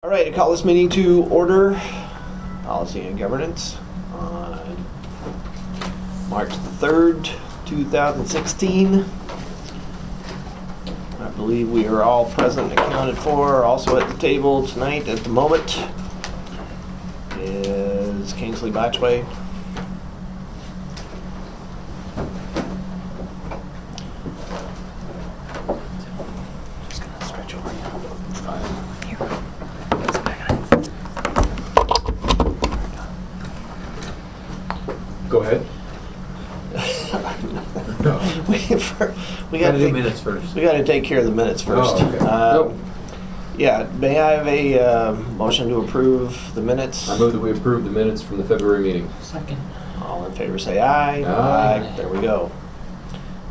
All right, I call this meeting to order. Policy and Governance on March the 3rd, 2016. I believe we are all present and accounted for. Also at the table tonight at the moment is Kingsley Botchway. Just gonna stretch over you. Go ahead. We got to do minutes first. We got to take care of the minutes first. Oh, okay. Yeah, may I have a motion to approve the minutes? I move that we approve the minutes from the February meeting. Second. All in favor say aye. Aye. There we go.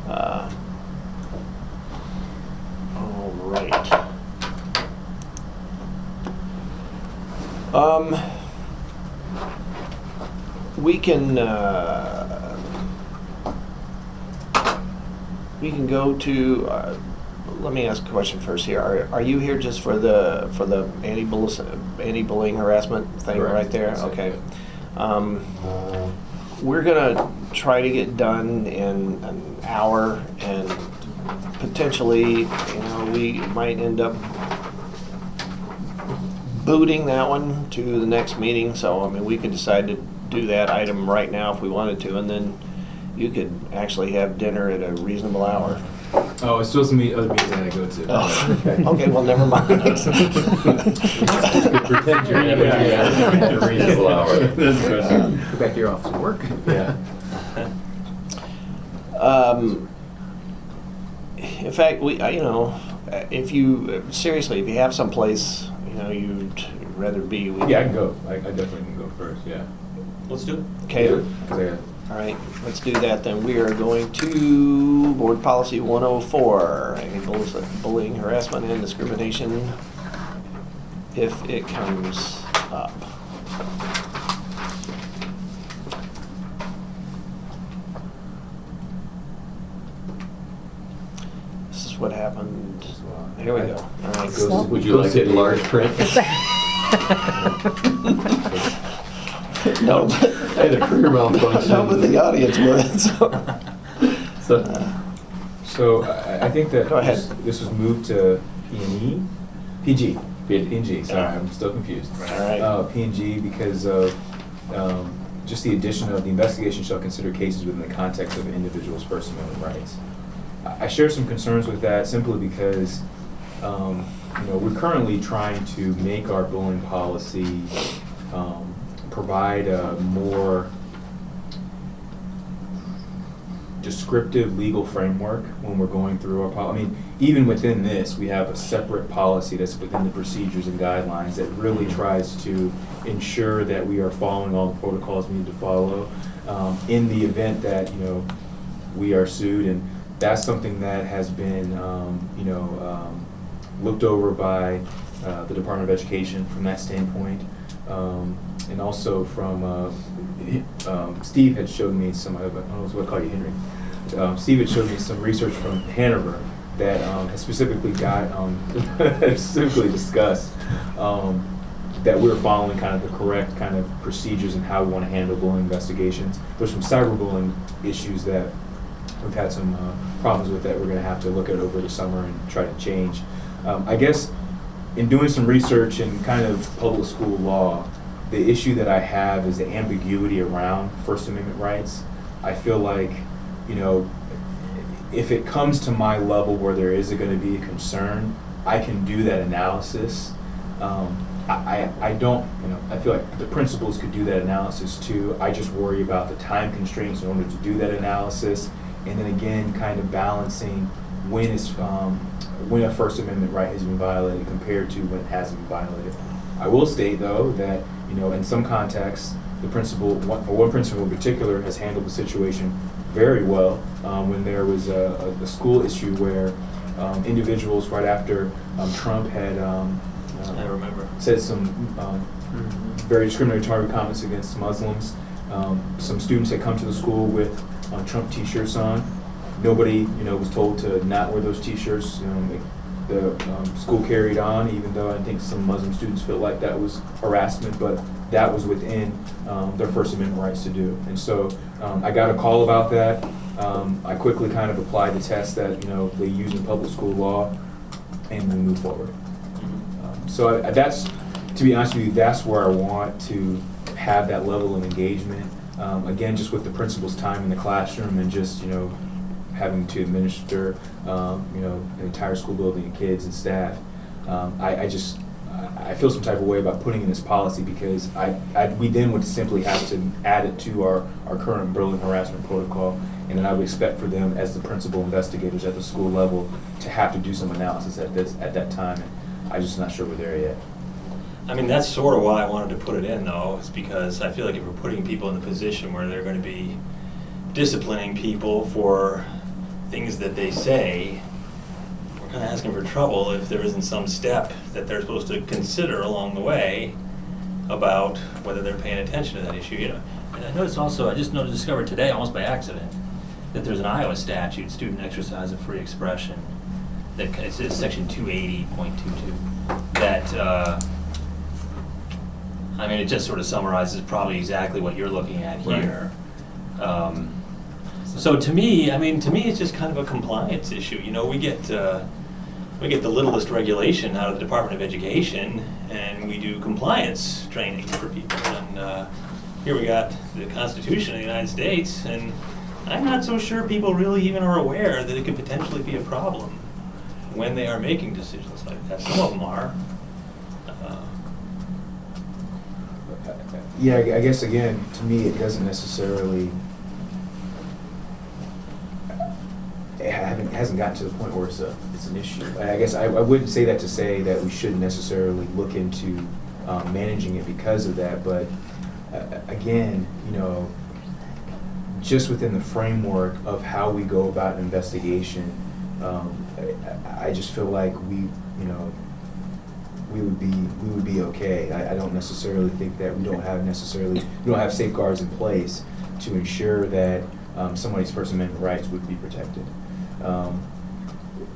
All right. We can go to. Let me ask a question first here. Are you here just for the anti-bullying harassment thing? Correct. Right there? That's it, Okay. We're gonna try to get done in an hour, and potentially, we might end up booting that one to the next meeting. So, I mean, we could decide to do that item right now if we wanted to, and then you could actually have dinner at a reasonable hour. Oh, it's supposed to meet other meetings that I go to. Oh, okay, well, never mind. Pretend you're having a reasonable hour. That's the question. Go back to your office and work. Yeah. In fact, if you have someplace, you'd rather be. Yeah, I can go. I definitely can go first, yeah. Let's do it. Okay. Because I got... All right, let's do that then. We are going to Board Policy 104, bullying, harassment, and discrimination, if it comes up. This is what happened. Here we go. All right. Would you like it in large print? No, I had a career malfunction. no, but the audience would. So I think that Go ahead. this was moved to P&E? PG. P&G, sorry, Yeah. I'm still confused. All right. P&G because of just the addition of the investigation shall consider cases within the context of an individual's First Amendment rights. I share some concerns with that simply because we're currently trying to make our bullying policy provide a more descriptive legal framework when we're going through our policy. I mean, even within this, we have a separate policy that's within the procedures and guidelines that really tries to ensure that we are following all the protocols we need to follow in the event that, we are sued. And that's something that has been, looked over by the Department of Education from that standpoint. And also from, Steve had showed me some, I don't know what to call you, Henry. Steve had showed me some research from Hanover that has specifically discussed that we're following kind of the correct kind of procedures and how we want to handle bullying investigations. There's some cyberbullying issues that we've had some problems with that we're going to have to look at over the summer and try to change. I guess in doing some research in kind of public school law, the issue that I have is the ambiguity around First Amendment rights. I feel like, if it comes to my level where there is going to be a concern, I can do that analysis. I don't, I feel like the principals could do that analysis too. I just worry about the time constraints in order to do that analysis. And then again, kind of balancing when a First Amendment right has been violated compared to when it hasn't been violated. I will state though that, in some contexts, the principal, one principal in particular, has handled the situation very well when there was a school issue where individuals right after Trump had I remember. said some very discriminatory comments against Muslims. Some students had come to the school with Trump t-shirts on. Nobody, was told to not wear those t-shirts. the school carried on, even though I think some Muslim students felt like that was harassment, but that was within their First Amendment rights to do. And so I got a call about that. I quickly kind of applied the test that they use in public school law, and we move forward. So that's, to be honest with you, that's where I want to have that level of engagement. Again, just with the principal's time in the classroom and just having to administer an entire school building and kids and staff. I feel some type of way about putting in this policy because we then would simply have to add it to our current bullying harassment protocol, and then I would expect for them as the principal investigators at the school level to have to do some analysis at that time. And I'm just not sure we're there yet. I mean, that's sort of why I wanted to put it in, though, is because I feel like if we're putting people in the position where they're going to be disciplining people for things that they say, we're kind of asking for trouble if there isn't some step that they're supposed to consider along the way about whether they're paying attention to that issue. And I noticed also, I just discovered today, almost by accident, that there's an Iowa statute, student exercise of free expression, that it says section 280.22, that I mean, it just sort of summarizes probably exactly what you're looking at here. So to me, it's just kind of a compliance issue. We get the littlest regulation out of the Department of Education, and we do compliance training for people. And here we got the Constitution of the United States, and I'm not so sure people really even are aware that it could potentially be a problem when they are making decisions like that. Some of them are. Yeah, I guess again, to me, it doesn't necessarily. It hasn't gotten to the point where it's an issue. I guess I wouldn't say that to say that we shouldn't necessarily look into managing it because of that, but again, just within the framework of how we go about an investigation, I just feel like we would be okay. I don't necessarily think that we don't have safeguards in place to ensure that somebody's First Amendment rights would be protected.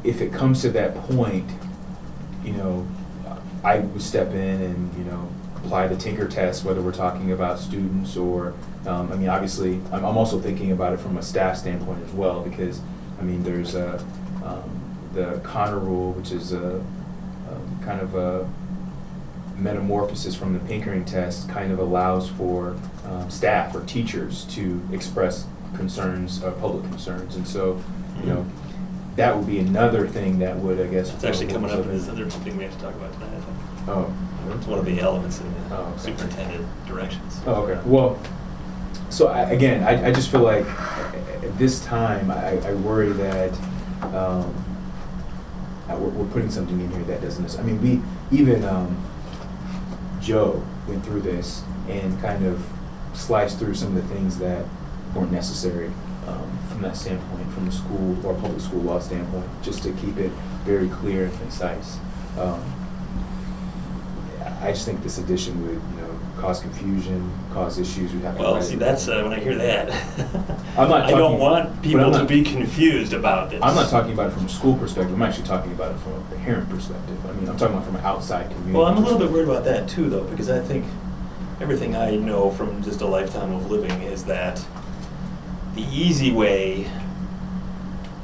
If it comes to that point, I would step in and apply the Tinker test, whether we're talking about students or obviously I'm also thinking about it from a staff standpoint as well, because there's the Connor rule, which is a kind of a metamorphosis from the Pinkering test, kind of allows for staff or teachers to express concerns, public concerns, and so that would be another thing that would, I guess, It's actually coming up as another thing we have to talk about tonight, I think. Oh, It's one of the elements in the okay. superintendent directions. Oh, okay. Well, so I just feel like at this time, I worry that we're putting something in here that doesn't. Joe went through this and kind of sliced through some of the things that weren't necessary from that standpoint, from the school or public school law standpoint, just to keep it very clear and concise. I just think this addition would, cause confusion, cause issues. We'd have to. Well, see, that's when I hear that. I'm not I don't talking- want people but I'm to not- be confused about this. I'm not talking about it from a school perspective. I'm actually talking about it from a parent perspective. I'm talking about from an outside community. Well, I'm a little bit perspective. worried about that too, though, because I think everything I know from just a lifetime of living is that the easy way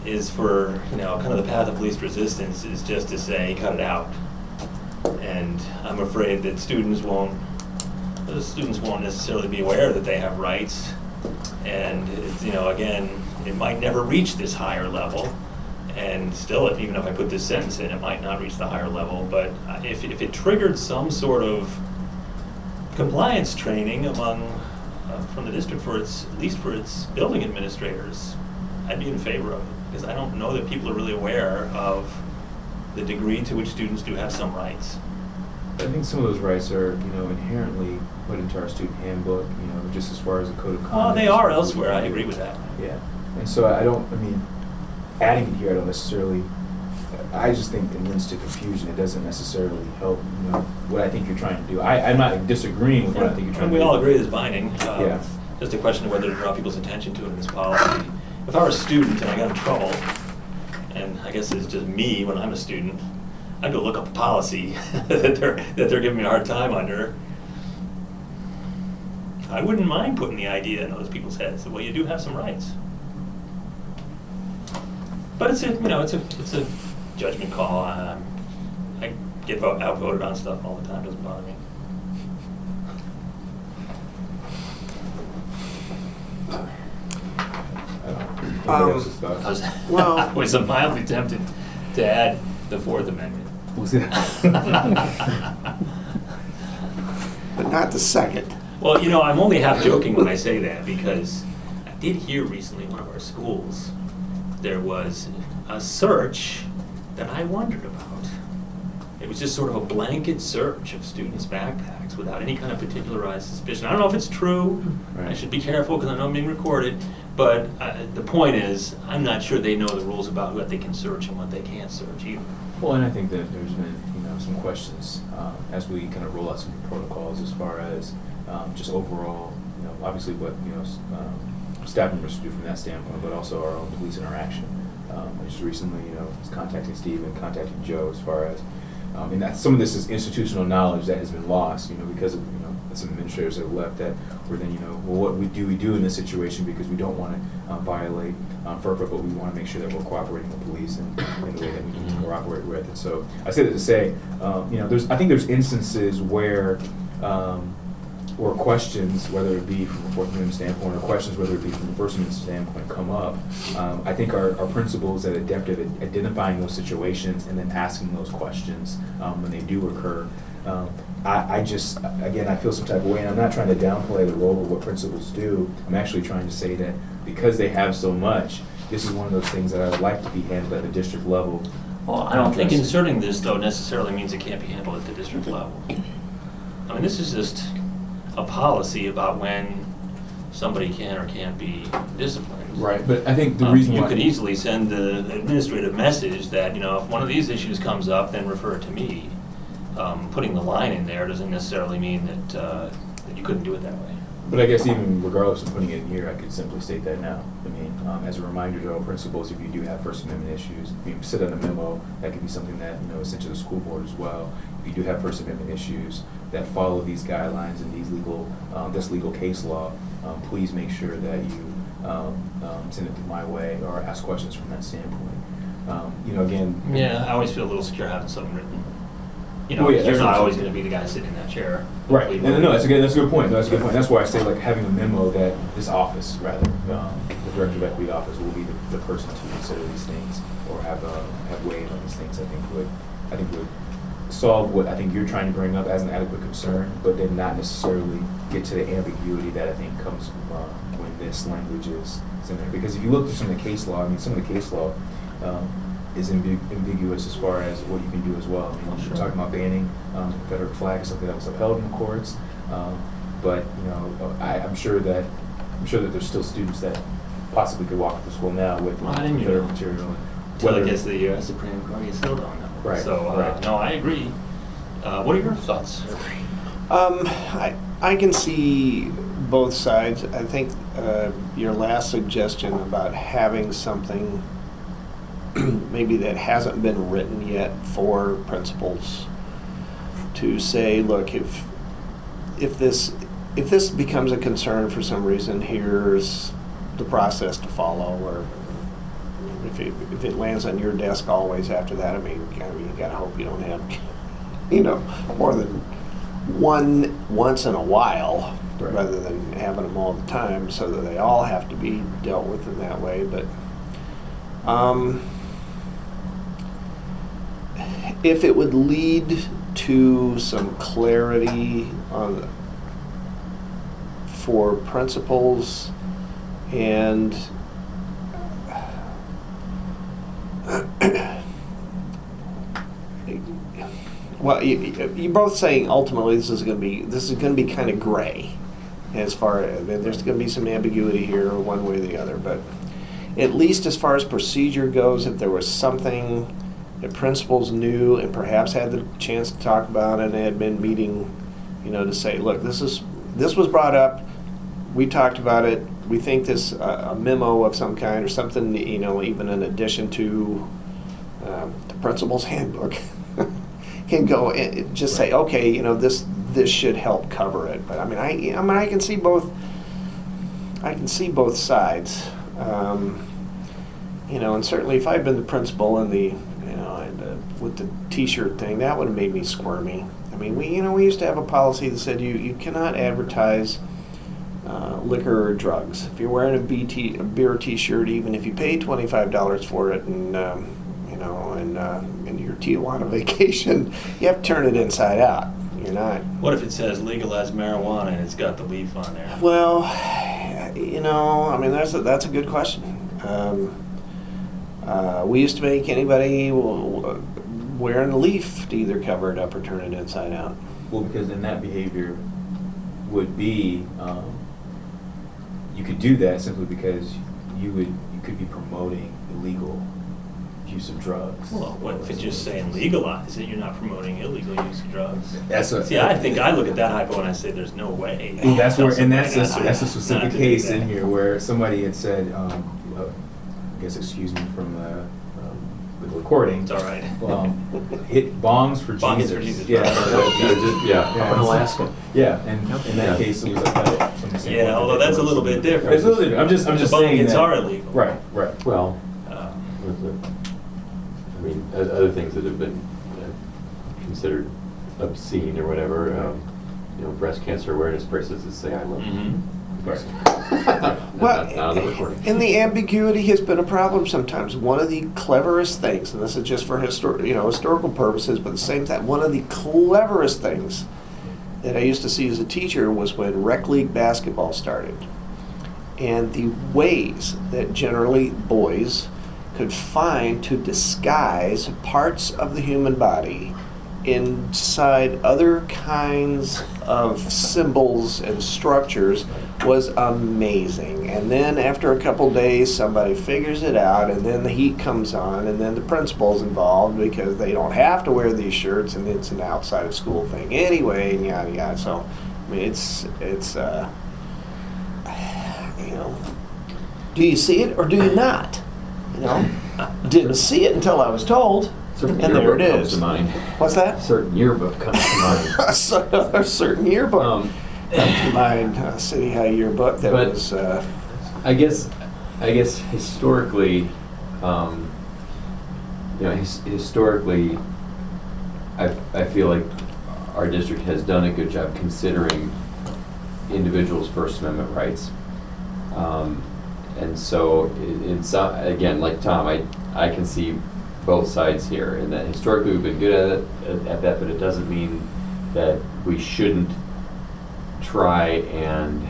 is for, kind of the path of least resistance is just to say, cut it out. And I'm afraid that students won't necessarily be aware that they have rights. And, again, it might never reach this higher level. And still, even if I put this sentence in, it might not reach the higher level. But if it triggered some sort of compliance training from the district at least for its building administrators, I'd be in favor of it. Because I don't know that people are really aware of the degree to which students do have some rights. I think some of those rights are, inherently put into our student handbook, just as far as the code of conduct. Well, they are elsewhere, I agree with that. Yeah, and so adding it here, I don't necessarily, I just think it leads to confusion. It doesn't necessarily help, what I think you're trying to do. I'm not disagreeing with what I think you're trying And to do. we all agree it's binding. Yeah. Just a question of whether to draw people's attention to it in this policy. If I were a student and I got in trouble, and I guess it's just me when I'm a student, I'd go look up a policy that they're giving me a hard time under. I wouldn't mind putting the idea in those people's heads that, well, you do have some rights. But it's a judgment call. I get outvoted on stuff all the time. Doesn't bother me. Anybody else's thoughts? I was mildly tempted to add the Fourth Amendment. Was it? But not the second. Well, I'm only half joking when I say that, because I did hear recently in one of our schools, there was a search that I wondered about. It was just sort of a blanket search of students' backpacks without any kind of particularized suspicion. I don't know if it's true. Right. I should be careful because I know I'm being recorded. But the point is, I'm not sure they know the rules about what they can search and what they can't search either. Well, and I think that there's been, some questions as we kind of roll out some protocols as far as just overall, obviously what, staff members do from that standpoint, but also our own police interaction. I just recently, was contacting Steve and contacting Joe as far as, and that some of this is institutional knowledge that has been lost, because of, some administrators that have left that were then, well, what do we do in this situation, because we don't want to violate FERPA, but we want to make sure that we're cooperating with police in the way that we need to cooperate with it. So I say that to say, I think there's instances where or questions, whether it be from a Fourth Amendment standpoint or questions, whether it be from a First Amendment standpoint, come up. I think our principals that adept at identifying those situations and then asking those questions when they do occur. I just, again, I feel some type of way, and I'm not trying to downplay the role of what principals do. I'm actually trying to say that because they have so much, this is one of those things that I would like to be handled at the district level. Well, I don't think inserting this, though, necessarily means it can't be handled at the district level. I mean, this is just a policy about when somebody can or can't be disciplined. Right, but I think the reason you why... could easily send the administrative message that, if one of these issues comes up, then refer it to me. Putting the line in there doesn't necessarily mean that you couldn't do it that way. But I guess even regardless of putting it in here, I could simply state that now. I mean, as a reminder to all principals, if you do have First Amendment issues, if you sit on a memo, that could be something that, is sent to the school board as well. If you do have First Amendment issues that follow these guidelines and these this legal case law, please make sure that you send it my way or ask questions from that standpoint. Again... Yeah, I always feel a little secure having something written. Well, yeah, you're not always going to be the guy sitting in that chair. Right. No, that's a good point. That's a good point. That's why I say, having a memo that this office, rather, the Director of Equity office will be the person to consider these things or have weigh in on these things. I think would solve what I think you're trying to bring up as an adequate concern, but then not necessarily get to the ambiguity that I think comes when this language is in there. Because if you look through some of the case law, some of the case law is ambiguous as far as what you can do as well. You're talking about banning the Confederate flag is something that was upheld in the courts, but I'm sure that there's still students that possibly could walk to school now with Confederate material. Until it gets to the U.S. Supreme Court, you still don't know. Right. So right. No, I agree. What are your thoughts? I can see both sides. I think your last suggestion about having something maybe that hasn't been written yet for principals to say, look, if this becomes a concern for some reason, here's the process to follow, or if it lands on your desk always after that, you gotta hope you don't have, more than one once in a while, right, rather than having them all the time, so that they all have to be dealt with in that way. But if it would lead to some clarity for principals and well, you're both saying ultimately this is going to be kind of gray, as far as there's going to be some ambiguity here, one way or the other. But at least as far as procedure goes, if there was something that principals knew and perhaps had the chance to talk about, and they had been meeting, to say, look, this was brought up, we talked about it, we think this a memo of some kind or something, even in addition to the principal's handbook can go and just say, okay, you know, this should help cover it. But I mean, I can see both. I can see both sides. You know, and certainly if I'd been the principal and with the T-shirt thing, that would have made me squirmy. I mean, we used to have a policy that said you cannot advertise liquor or drugs. If you're wearing a beer T-shirt, even if you pay $25 for it, and and your Tijuana vacation, you have to turn it inside out. You're not. What if it says legalize marijuana and it's got the leaf on there? Well, you know, I mean, that's a good question. We used to make anybody wearing a leaf to either cover it up or turn it inside out. Well, because then that behavior would be, you could do that simply because you could be promoting illegal use of drugs. Well, what if it's just saying legalize it? You're not promoting illegal use of drugs. See, I think I look at that hypo and I say there's no way. Well, that's a Not specific to case do that. in here where somebody had said, I guess excuse me from the recording. It's all right. Hit bongs for Bongs Jesus. for Jesus, Yeah. right. Up in Alaska. Yeah, and in that Yeah. case, it was like somebody saying. Yeah, although that's a little bit different. It's a little different. I'm just saying Bong-ins that. are illegal. Right, right. Well, Um, I mean, other things that have been considered obscene or whatever, breast cancer awareness bracelets that say I love you. mhm. Well, Not on the recording. and the ambiguity has been a problem sometimes. One of the cleverest things, and this is just for historical purposes, but at the same time, one of the cleverest things that I used to see as a teacher was when rec league basketball started, and the ways that generally boys could find to disguise parts of the human body inside other kinds of symbols and structures was amazing. And then after a couple days, somebody figures it out, and then the heat comes on, and then the principal's involved because they don't have to wear these shirts, and it's an outside of school thing anyway, and yada yada. So, I mean, it's do you see it or do you not? Didn't see it until I was told. Certain And there yearbook it comes is. to mind. What's that? Certain yearbook comes to mind. A certain yearbook Um, comes to mind, City High yearbook that But- was. I guess historically, historically, I feel like our district has done a good job considering individuals' First Amendment rights. And so it's, again, like Tom, I can see both sides here, and that historically we've been good at that, but it doesn't mean that we shouldn't try and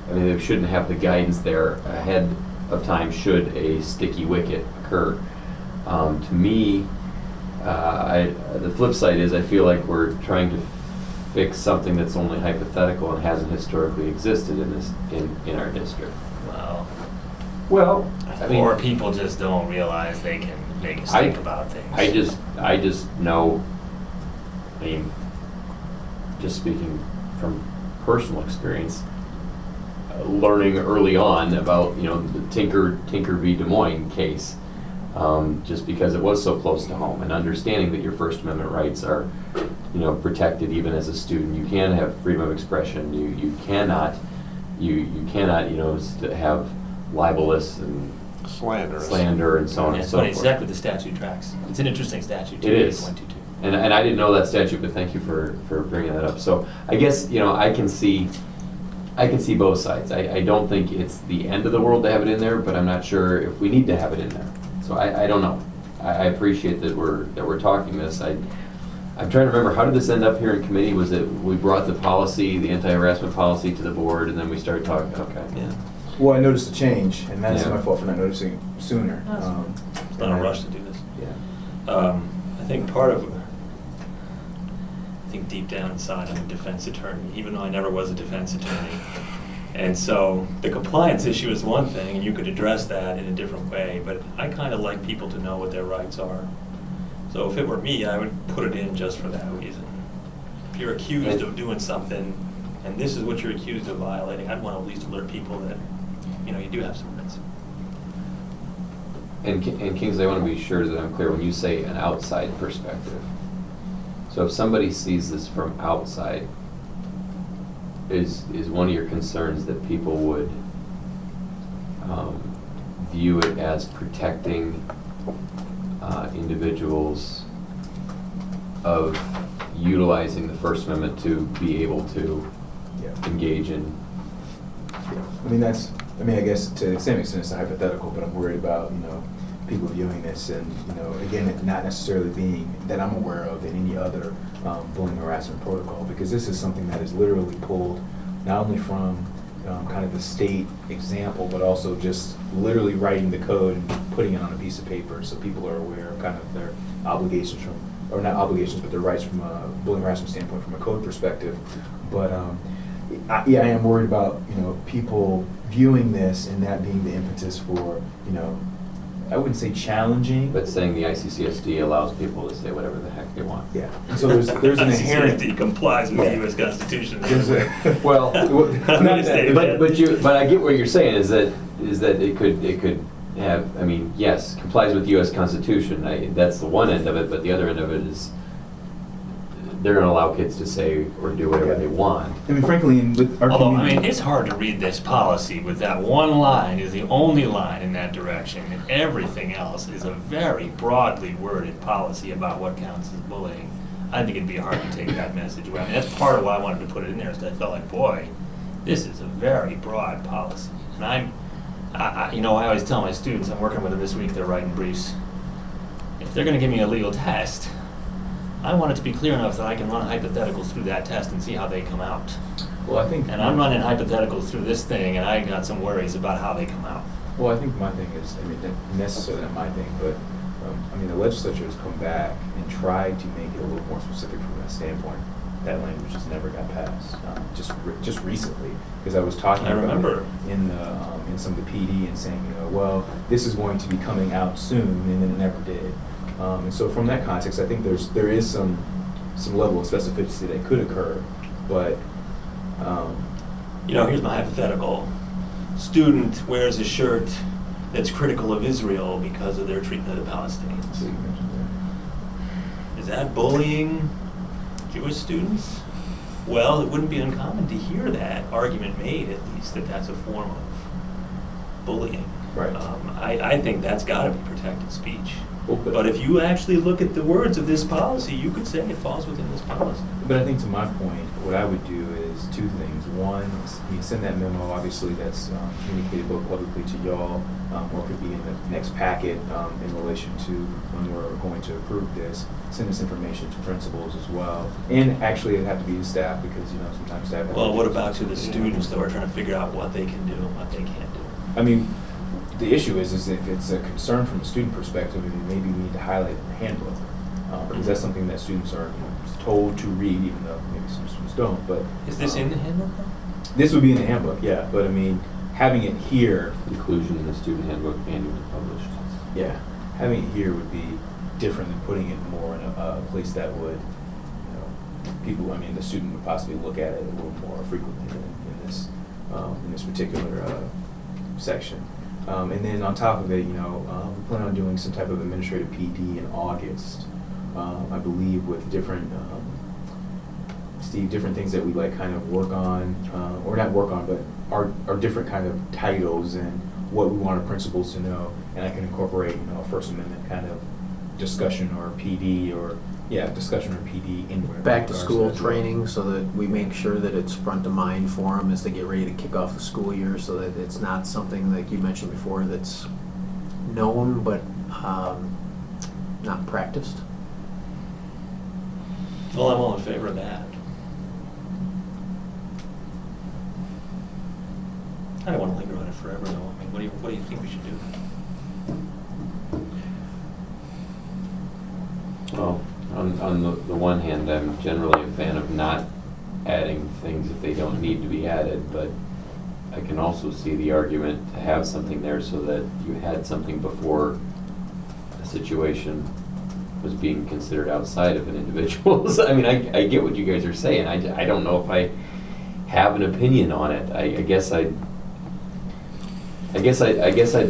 they shouldn't have the guidance there ahead of time should a sticky wicket occur. To me, the flip side is I feel like we're trying to fix something that's only hypothetical and hasn't historically existed in our district. Well, I mean, Or people just don't realize they can make us think about things. I just know, I mean, just speaking from personal experience, learning early on about, the Tinker v. Des Moines case, just because it was so close to home, and understanding that your First Amendment rights are, protected even as a student. You can have freedom of expression. You cannot, have libelous and slander and so on Yeah, and it's so funny, forth. exactly the statute tracks. It's an interesting statute. It is. 122. And I didn't know that statute, but thank you for bringing that up. So I guess, I can see both sides. I don't think it's the end of the world to have it in there, but I'm not sure if we need to have it in there. So I don't know. I appreciate that we're talking this. I'm trying to remember, how did this end up here in committee? Was it, we brought the policy, the anti-harassment policy to the board, and then we started talking, okay. Yeah. Well, I noticed a change, and that's Yeah. my fault for not noticing it sooner. It's not a rush to do this. Yeah. I think deep down inside I'm a defense attorney, even though I never was a defense attorney. And so the compliance issue is one thing, and you could address that in a different way, but I kind of like people to know what their rights are. So if it were me, I would put it in just for that reason. If you're accused of doing something, and this is what you're accused of violating, I'd want to at least alert people that, you do have some rights. And Kingsley, I want to be sure that I'm clear, when you say an outside perspective, So if somebody sees this from outside, is one of your concerns that people would view it as protecting individuals of utilizing the First Amendment to be able to Yeah. engage in? I guess to some extent it's a hypothetical, but I'm worried about, people viewing this and, again, it not necessarily being that I'm aware of in any other bullying harassment protocol, because this is something that is literally pulled not only from kind of the state example, but also just literally writing the code and putting it on a piece of paper so people are aware of kind of their obligations from, or not obligations, but their rights from a bullying harassment standpoint from a code perspective. But I am worried about, people viewing this and that being the impetus for, I wouldn't say challenging. But saying the ICCSD allows people to say whatever the heck they want. Yeah, and so there's an inherent. ICCSD complies with the Yeah. U.S. Constitution. There's a- Well, Not that- but I get what you're saying is that it could have, I mean, yes, complies with the U.S. Constitution. That's the one end of it, but the other end of it is they're going to allow kids to say or do whatever they want. I mean, frankly, with our Although, community. it's hard to read this policy with that one line is the only line in that direction, and everything else is a very broadly worded policy about what counts as bullying. I think it'd be hard to take that message away. I mean, that's part of why I wanted to put it in there, is I felt like, boy, this is a very broad policy. And I always tell my students, I'm working with them this week, they're writing briefs. If they're gonna give me a legal test, I want it to be clear enough that I can run hypotheticals through that test and see how they come out. Well, I think. And I'm running hypotheticals through this thing, and I got some worries about how they come out. Well, I think my thing is, not necessarily not my thing, but, the legislature has come back and tried to make it a little more specific from that standpoint. That language just never got passed, just recently, because I was talking I about remember. it in some of the PD and saying, well, this is going to be coming out soon, and then it never did. And so from that context, I think there is some level of specificity that could occur, but. Here's my hypothetical. Student wears a shirt that's critical of Israel because of their treatment of the Palestinians. So you mentioned that. Is that bullying Jewish students? Well, it wouldn't be uncommon to hear that argument made, at least, that that's a form of bullying. Right. I think that's got to be protected speech. Well, But if you actually look at the words of this policy, you could say it falls within this policy. But I think to my point, what I would do is two things. One, send that memo, obviously, that's communicated both publicly to y'all, or could be in the next packet in relation to when we're going to approve this. Send this information to principals as well. And actually, it'd have to be to staff, because, sometimes staff. have- Well, what about to the students that are trying to figure out what they can do and what they can't do? I mean, the issue is if it's a concern from a student perspective, maybe we need to highlight it in the handbook. Because that's something that students are told to read, even though maybe some students don't, but. Is this in the handbook? This would be in the handbook, yeah, but having it here, Inclusion in the student handbook annually published. yeah, having it here would be different than putting it more in a place that would, the student would possibly look at it a little more frequently in this particular section. And then on top of it, we plan on doing some type of administrative PD in August, I believe, with different, Steve, different things that we kind of work on, or not work on, but are different kind of titles and what we want our principals to know. And I can incorporate, a First Amendment kind of discussion or PD in where. Back to school training, so that we make sure that it's front of mind for them as they get ready to kick off the school year, so that it's not something like you mentioned before that's known but not practiced. Well, I'm all in favor of that. I don't want to linger on it forever, though. What do you think we should do? Well, on the one hand, I'm generally a fan of not adding things if they don't need to be added, but I can also see the argument to have something there so that you had something before a situation was being considered outside of an individual's. I mean, I get what you guys are saying. I don't know if I have an opinion on it. I guess I'd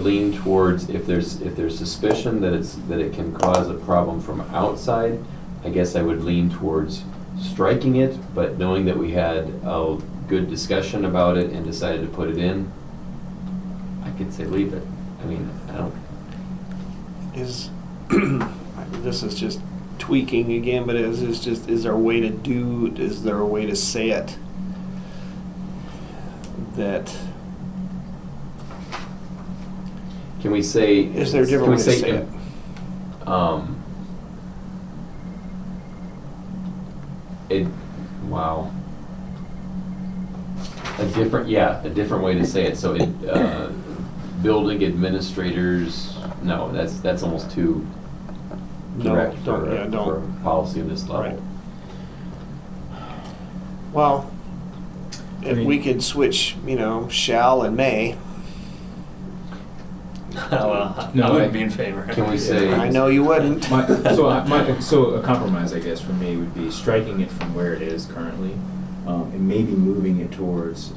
lean towards if there's suspicion that it can cause a problem from outside, I guess I would lean towards striking it, but knowing that we had a good discussion about it and decided to put it in, I could say leave it. I mean, I don't, Is, this is just tweaking again, but is there a way to say it that, can we say? is there a different can we way to say it? Wow. A different way to say it. So building administrators, no, that's almost too No, direct for don't. a policy of this level. Right. Well, if we could switch, shall and may. Well, No, I I- wouldn't be in favor. Can we say? I know you wouldn't. So a compromise, I guess, for me would be striking it from where it is currently, and maybe moving it towards,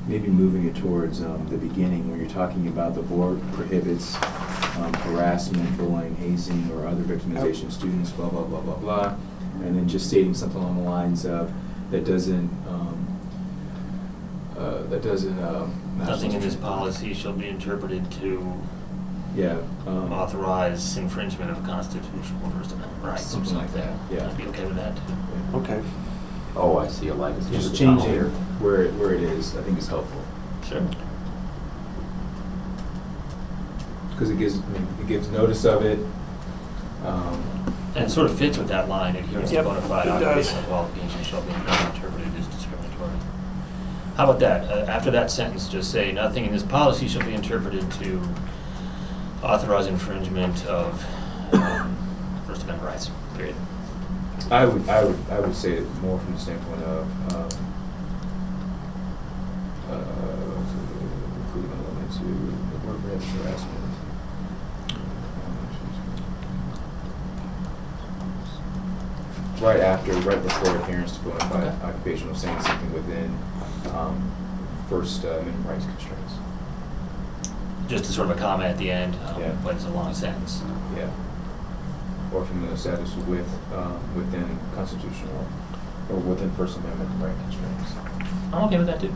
the beginning where you're talking about the board prohibits harassment, bullying, hazing, or other victimization of students, blah, blah, blah, blah, blah. And then just stating something along the lines of, Nothing in this policy shall be interpreted to yeah. authorize infringement of constitutional First Amendment rights. Something like that, yeah. I'd be okay with that too. Okay. Oh, I see a line. Just changing it where it is, I think is helpful. Sure. Because it gives notice of it. And it sort of fits with that line, adherence to Yep, bona fide it does. occupational qualifications shall be interpreted as discriminatory. How about that? After that sentence, just say, nothing in this policy shall be interpreted to authorize infringement of First Amendment rights, period. I would say it more from the standpoint of including an element to the word perhaps harassment. Right before adherence to bona fide occupational, saying something within First Amendment rights constraints. Just a sort of a comma at the end, Yeah. but it's a long sentence. Yeah. Or from the status within constitutional or within First Amendment right constraints. I'm okay with that too.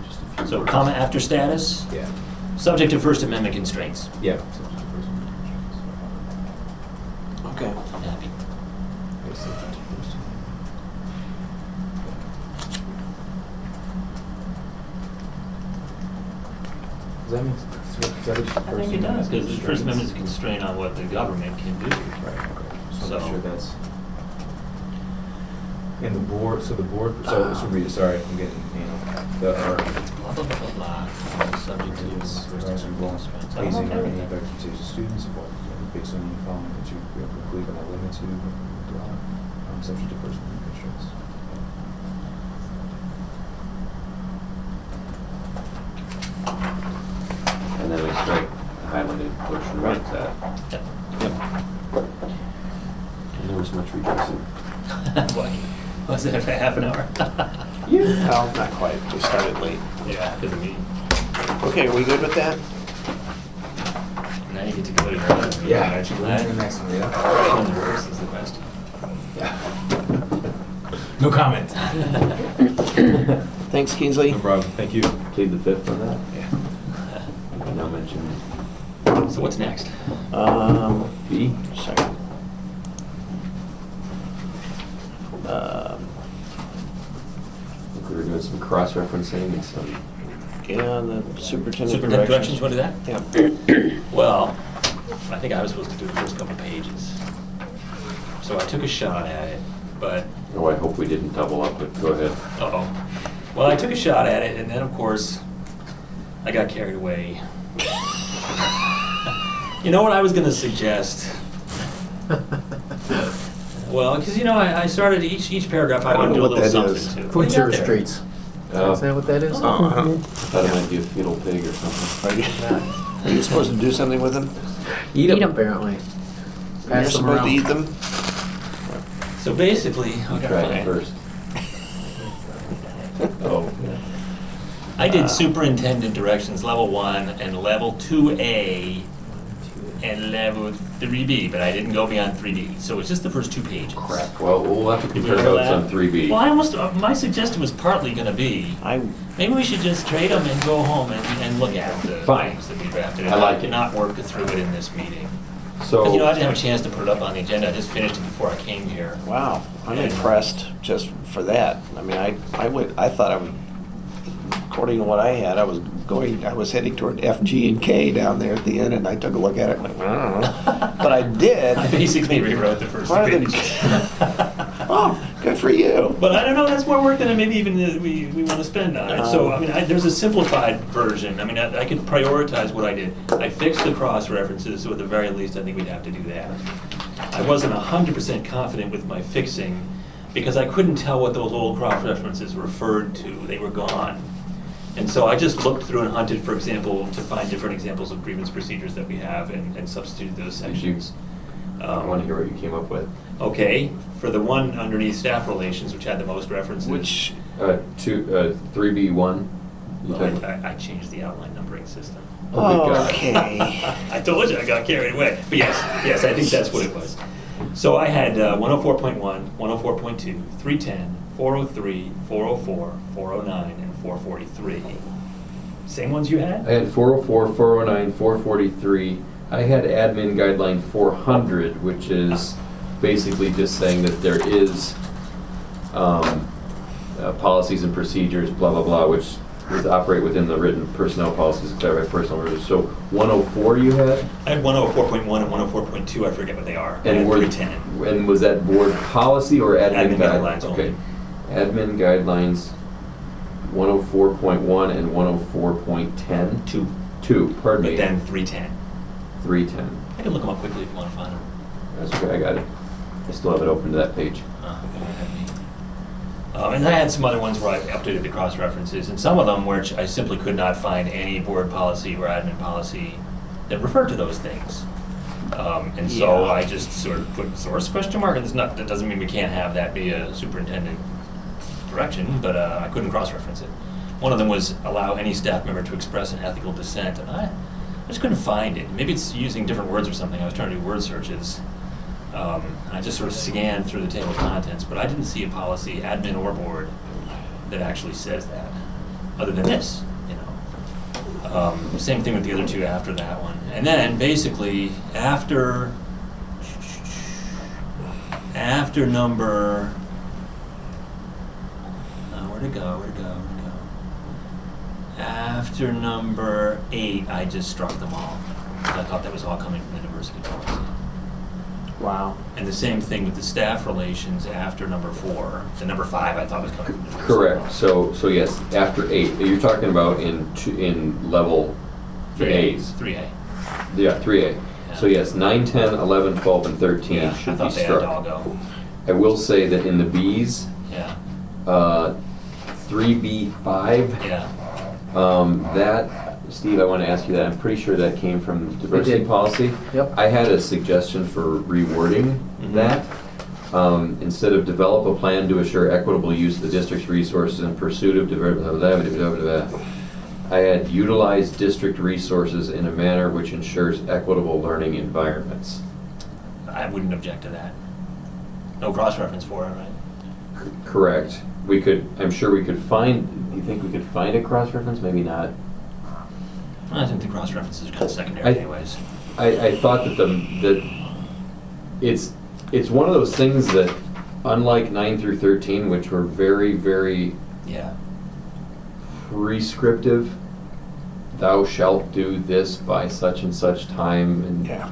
Just a few So words. comma after status, Yeah. subject to First Amendment constraints. Yeah. Okay. I'm happy. Does that make sense? I think it does, because the First Amendment is a constraint on what the government can do. Right, okay. So I'm So- sure that's. And the board, so read it, sorry, I'm getting, Blah, blah, blah, blah, blah, subject to First Amendment constraints. I'm hazing okay or with any that. victimization of students, based on any following that you believe in a limit to, subject to First Amendment constraints. And then we strike the highlighted portion right at that. Yep. And there was much rejoicing. What? Was it half an hour? Well, not quite. We started late. Yeah, because of me. Okay, we good with that? Now you get to go to your other meeting, aren't you glad? To the next one, yeah. One reverse is the best. No comment. Thanks, Kingsley. No problem, thank you. Plead the fifth on that? Yeah. I now mentioned So what's next? B. Second. I think we were doing some cross-referencing and some, Yeah, the superintendent Superintendent directions, directions. want to do that? Yeah. Well, I think I was supposed to do the first couple pages. So I took a shot at it, but, oh, I hope we didn't double up, but go ahead. uh-oh. Well, I took a shot at it, and then, of course, I got carried away. You know what I was going to suggest? Well, because, I started each paragraph, I I want don't to know do a what little that something is. to. Food What do you got service there? treats. Oh. Is that what that is? Oh, I don't- I thought it might be a fetal pig or something. Are you supposed to do something with them? Eat them, apparently. You're Pass them supposed to around. eat them? So basically, Try it first. Oh. I did superintendent directions, level 1, and level 2A, and level 3B, but I didn't go beyond 3B. So it's just the first 2 pages. Correct. Well, we'll have to Did you compare know notes that? on 3B. Well, I almost, my suggestion was partly going to be, I, maybe we should just trade them and go home and look at the Fine. things that we drafted. I like it. Cannot work through it in this meeting. So, Because, I didn't have a chance to put it up on the agenda. I just finished it before I came here. wow, I'm And- impressed just for that. I mean, I thought I would, according to what I had, I was heading toward F, G, and K down there at the end, and I took a look at it, and I don't know. But I did. I basically rewrote the first 2 Rather than- pages. Oh, good for you. But I don't know, that's more work than maybe even we want to spend on it. So, I mean, there's a simplified version. I mean, I could prioritize what I did. I fixed the cross-references, so at the very least, I think we'd have to do that. I wasn't 100% confident with my fixing, because I couldn't tell what those old cross-references referred to. They were gone. And so I just looked through and hunted, for example, to find different examples of grievance procedures that we have and substituted those Did you- sections. I want to hear what you came up with. Okay, for the one underneath staff relations, which had the most references. Which, 3B1? You Well, took- I changed the outline numbering system. Oh, good God. okay. I told you I got carried away. But yes, I think that's what it was. So I had 104.1, 104.2, 310, 403, 404, 409, and 443. Same ones you I had? had 404, 409, 443. I had admin guideline 400, which is basically just saying that there is policies and procedures, blah, blah, blah, which is operate within the written personnel policies declared by personnel orders. So 104 you had? I had 104.1 and 104.2, I forget what they are. I And had were- 310. And was that board policy or admin Admin guidelines only. Okay. Admin guidelines 104.1 and 104.10? 2, 2, pardon me. but then 310. 310. I can look them up quickly if you want to find them. That's okay, I got it. I still have it open to that page. And I had some other ones where I updated the cross-references, and some of them which I simply could not find any board policy or admin policy that referred to those things. And so Yeah. I just sort of put source question mark, and that doesn't mean we can't have that be a superintendent direction, but I couldn't cross-reference it. One of them was allow any staff member to express an ethical dissent, and I just couldn't find it. Maybe it's using different words or something. I was trying to do word searches. And I just sort of scanned through the table of contents, but I didn't see a policy, admin or board, that actually says that, other than this, Same thing with the other 2 after that one. And then, basically, after number, where'd it go? After number 8, I just struck them all. I thought that was all coming from the diversity policy. Wow. And the same thing with the staff relations after number 4. The number 5 I thought was coming from the diversity Correct. policy. So yes, after 8, you're talking about in level 3A's. A's. 3A. Yeah, 3A. So Yeah. yes, 9, 10, 11, 12, and 13 Yeah, I should be thought they had to all struck. go. I will say that in the B's, Yeah, 3B5, yeah. that, Steve, I want to ask you that. I'm pretty sure that came from diversity did. policy. Yep. I had a suggestion for rewording Mhm. that. Instead of develop a plan to assure equitable use of the district's resources in pursuit of I had utilize district resources in a manner which ensures equitable learning environments. I wouldn't object to that. No cross-reference for it, right? Correct. We could, I'm sure we could find, do you think we could find a cross-reference? Maybe not. I think the cross-references are kind of secondary I- anyways. I thought that it's one of those things that, unlike 9 through 13, which were very, very Yeah. prescriptive, thou shalt do this by such and such time, and Yeah.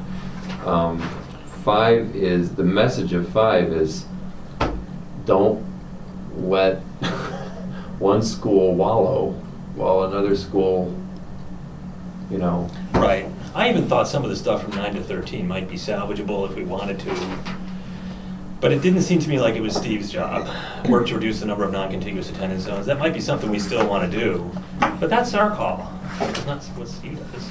5 is, the message of 5 is, don't let one school wallow while another school, Right. I even thought some of the stuff from 9 to 13 might be salvageable if we wanted to. But it didn't seem to me like it was Steve's job. Work to reduce the number of non-contiguous attendance zones. That might be something we still want to do, but that's our call. It's not what Steve does.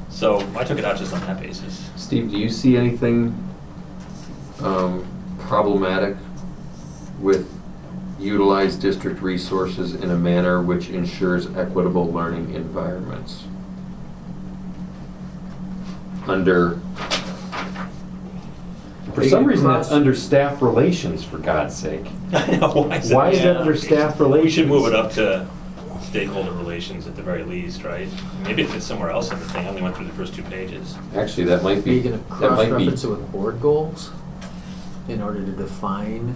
So I took it out just on that basis. Steve, do you see anything problematic with utilize district resources in a manner which ensures equitable learning environments? under, for some reason, that's under staff relations, for God's sake. I know, why is it? Why is that Yeah. under staff relations? We should move it up to stakeholder relations at the very least, right? Maybe if it's somewhere else in the thing, I only went through the first 2 pages. Actually, that might Are be, you gonna that might be, cross-reference it with board goals in order to define,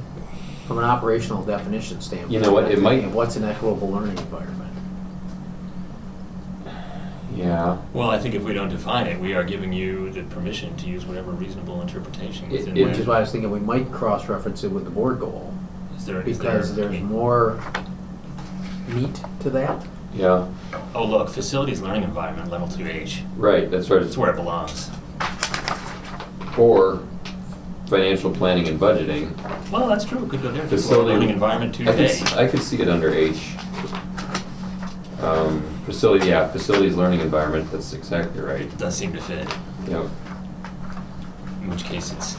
from an operational definition standpoint? You know what, it might- What's an equitable learning environment? yeah. Well, I think if we don't define it, we are giving you the permission to use whatever reasonable interpretation is in It- Which is there. why I was thinking we might cross-reference it with the board goal, Is there? because I there's mean- more meat to that. Yeah, Oh, look, facilities learning environment, level 2H. right, that's right. That's where it belongs. Or financial planning and budgeting. Well, that's true, could go there. Facility- Learning environment I could 2J. see it under H. Facilities learning environment, that's exactly right. It does seem to fit, Yep. in which case it's,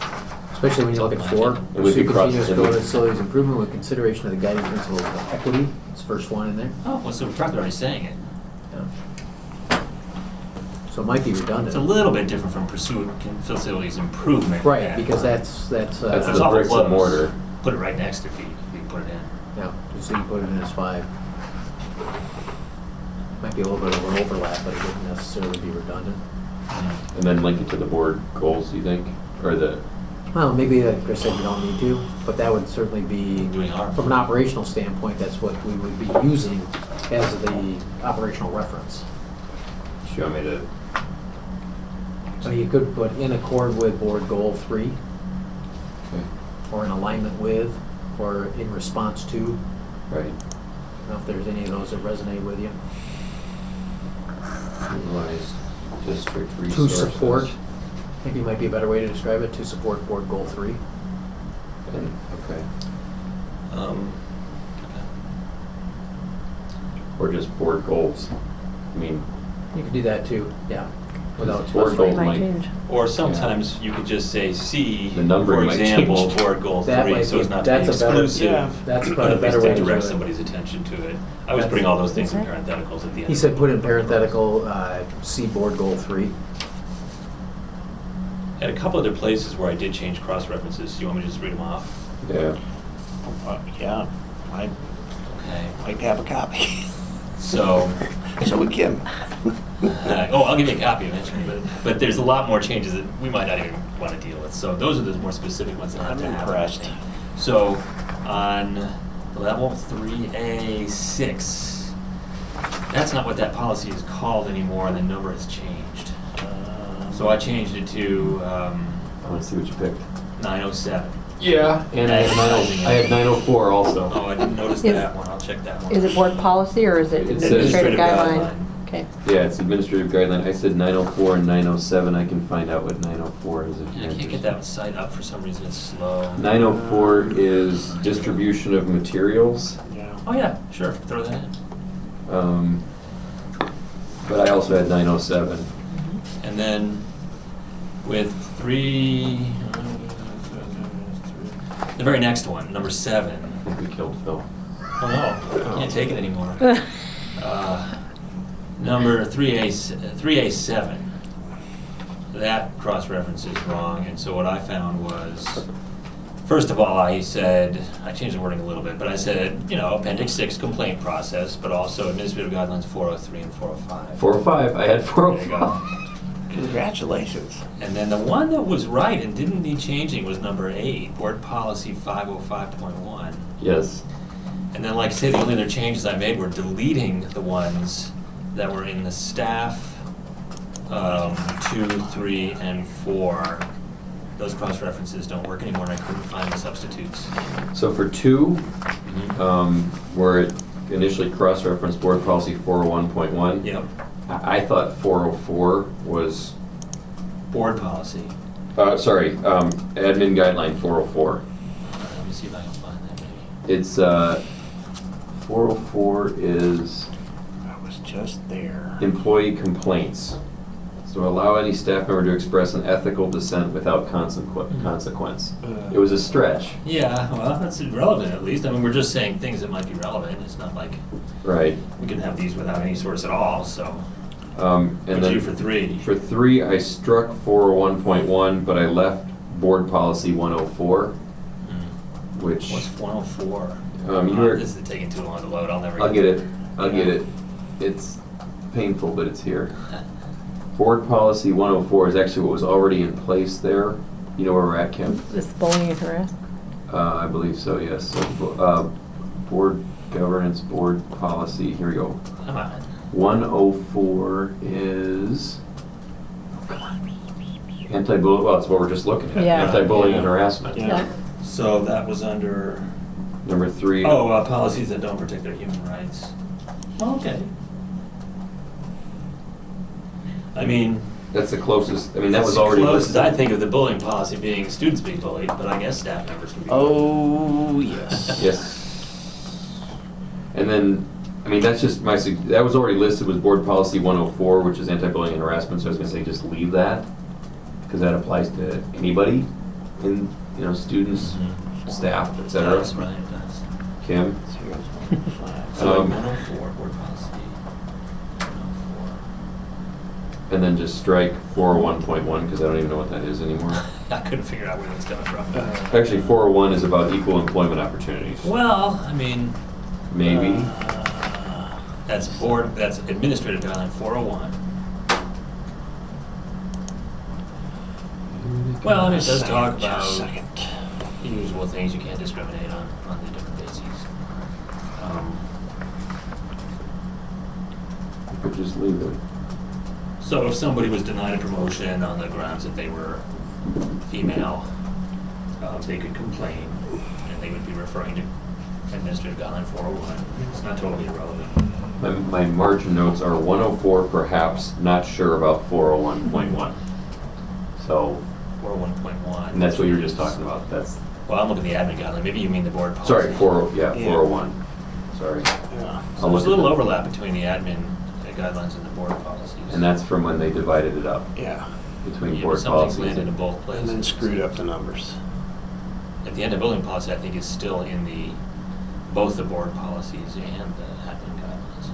Especially when you look at 4, It would be pursue continuous cross- growth facilities improvement with consideration of the guiding principles of equity. It's the first one in there. oh, well, so we're probably already saying it. Yeah. So it might be redundant. It's a little bit different from pursue facilities improvement. Right, Yeah. because that's, That's It's the awful bricks and close. mortar. Put it right next if you put it in. yeah, so you put it in as 5. Might be a little bit of an overlap, but it wouldn't necessarily be redundant. And then link it to the board goals, you think? Or the, Well, maybe, like Chris said, you don't need to, but that would certainly be, Doing our. from an operational standpoint, that's what we would be using as the operational reference. do you want me to, So you could put in accord with board goal 3, okay, or in alignment with, or in response to. right. I don't know if there's any of those that resonate with you. Utilized district To resources. support, maybe might be a better way to describe it, to support board goal 3. And, okay. Okay. Or just board goals. I mean, You could do that too, yeah, without Board specifying. goals Might might, change. Or sometimes you could just say C, The numbering for might example, change. board goal That 3, might so be- as not to be that's a better- exclusive. yeah, that's but probably at a better least way to to direct do it. somebody's attention to it. I was That's- putting all those things in Okay. parentheticals at the end. He said put in parenthetical, C board goal 3. At a couple other places where I did change cross-references, do you want me to just read them off? yeah. Yeah, I Okay. might have a copy. So, So would Kim. I'll give you a copy eventually, but there's a lot more changes that we might not even want to deal with. So those are the more specific ones that have I'm to happen. impressed. So on level 3A6, that's not what that policy is called anymore, the number has changed. So I changed it to I want to see what you picked. 907. Yeah, and I had 904 also. Oh, I didn't notice Is- that one, I'll check that one. Is it board policy or is it It says- administrative guideline? Okay. Yeah, it's administrative guideline. I said 904 and 907. I can find out what 904 is if Yeah, you're I can't get interested. that site up for some reason, it's slow. 904 is distribution of materials. Yeah. Oh yeah, sure, throw that in. But I also had 907. And then with the very next one, number 7. I think we killed Phil. Oh no, can't take it anymore. Number 3A7. That cross-reference is wrong, and so what I found was, first of all, I said, I changed the wording a little bit, but I said, Appendix 6 complaint process, but also Administrative Guidelines 403 and 405. 405. I had There you 405. go. Congratulations. And then the one that was right and didn't need changing was number 8, Board Policy 505.1. Yes. And then, like I say, the only other changes I made were deleting the ones that were in the staff 2, 3, and 4. Those cross-references don't work anymore, and I couldn't find the substitutes. So for 2, where it initially cross-referenced board policy 401.1, Yep, I thought 404 was, board policy. admin guideline 404. Let me see if I can find that maybe. It's, 404 is I was just there. employee complaints. So allow any staff member to express an ethical dissent without consequence. It was a stretch. Yeah, well, that's relevant at least. I mean, we're just saying things that might be relevant. It's not like Right. we can have these without any source at all, so. And What'd then you do for 3? For 3, I struck 401.1, but I left board policy 104, which, What's 104? you were, This is taking too long to load, I'll get it, I'll get it. It's painful, but it's here. Board policy 104 is actually what was already in place there. You know where we're at, Kim? This bullying and harassment? I believe so, yes. So, board governance, board policy, here we go. Come on. 104 is anti-bullying, well, that's what we're just looking at. Yeah. Anti-bullying and harassment. Yeah. So that was under, Number 3. policies that don't protect their human rights. Okay. I mean, That's the closest, I mean, that was that's already close as listed. I think of the bullying policy being students being bullied, but I guess staff members can be bullied. Oh, yes. Yes. And then, I mean, that's just my, that was already listed was board policy 104, which is anti-bullying and harassment, so I was gonna say just leave that, because that applies to anybody in, you know, students, staff, et cetera. That's right, it does. Kim? So here's 105. So Um, 104, board policy. 104. And then just strike 401.1, because I don't even know what that is anymore. I couldn't figure out where that's coming from. Actually, 401 is about equal employment opportunities. Well, I mean. Maybe. That's administrative guideline 401. Well, I mean, it does talk Just a about second. the usual things you can't discriminate on the different bases. You could just leave it. So if somebody was denied a promotion on the grounds that they were female, they could complain, and they would be referring to administrative guideline 401. It's not totally irrelevant. My margin notes are 104 perhaps, not sure about 401.1. So, 401.1. and that's what you were just talking about, that's, Well, I'm looking at the admin guideline. Maybe you mean the board policy. sorry, 401, Yeah. sorry. Yeah. So there's a little overlap between the admin guidelines and the board policies. And that's from when they divided it up Yeah. between Yeah, but board something's policies. landed in both places. And then screwed up the numbers. At the end of building policy, I think is still in both the board policies and the admin guidelines.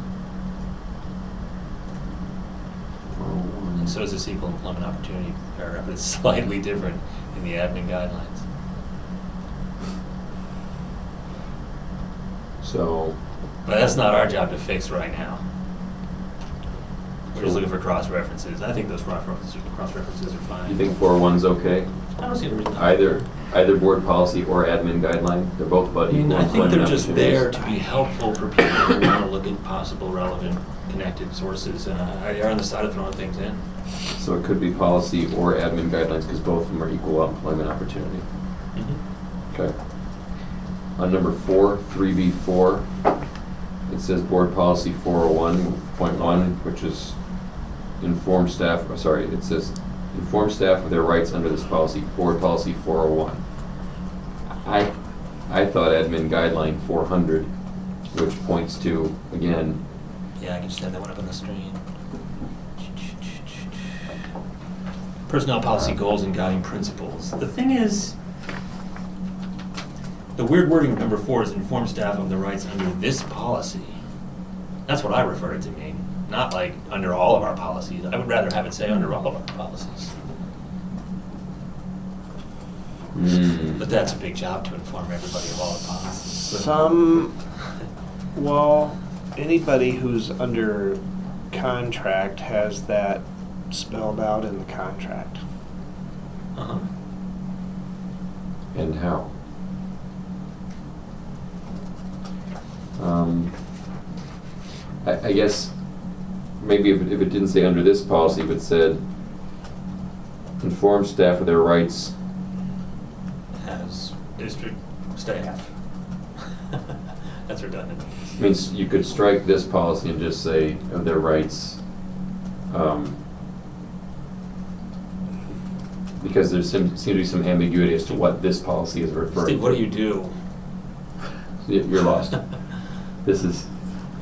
401. And so is this equal employment opportunity paragraph, but it's slightly different in the admin guidelines. So, But that's not our job to fix right now. We're just looking for cross-references. I think those cross-references are fine. you think 401's okay? I don't see the reason. Either board policy or admin guideline? They're both about I mean, equal I think employment they're just there opportunities. to be helpful for people who want to look at possible relevant connected sources, and I err on the side of throwing things in. So it could be policy or admin guidelines, because both of them are equal employment opportunity. Okay. On number 4, 3B4, it says board policy 401.1, which is inform staff, it says inform staff of their rights under this policy, board policy 401. I thought admin guideline 400, which points to, again, Yeah, I can just have that one up on the screen. Personnel policy goals and guiding principles. The thing is, the weird wording of number 4 is inform staff of the rights under this policy. That's what I refer it to mean, not like under all of our policies. I would rather have it say under all of our policies. But that's a big job to inform everybody of all the policies. Well, anybody who's under contract has that spelled out in the contract. Uh-huh. and how. I guess maybe if it didn't say under this policy, but said inform staff of their rights. As district staff. That's redundant. Means you could strike this policy and just say of their rights. Because there seems to be some ambiguity as to what this policy is referring to. Steve, what do you do? You're lost. This is,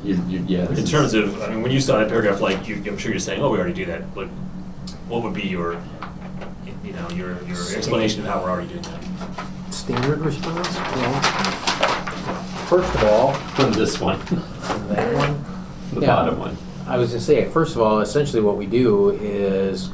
yeah. In terms of, I mean, when you saw that paragraph, like, I'm sure you're saying, oh, we already do that. Like, what would be your explanation of how we're already doing that? Standard response? Well, first of all, From this one, that one, the Yeah. bottom one. I was gonna say, first of all, essentially what we do is,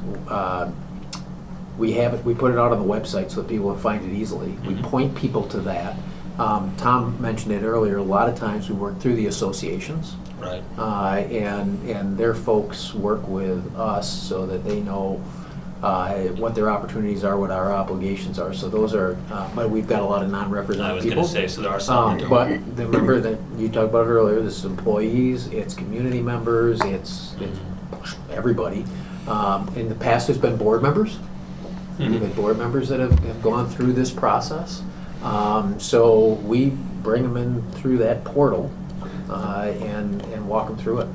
we put it out on the website so that people can find it easily. We Mhm. point people to that. Tom mentioned it earlier, a lot of times we work through the associations. Right. And their folks work with us so that they know what their opportunities are, what our obligations are. So those are, but we've got a lot of I non-represented was people. gonna say, so there are some. But remember that you talked about it earlier, this is employees, it's community members, it's everybody. In the past, there's been board members. We've had board members that have gone through this process. So we bring them in through that portal and walk them through it.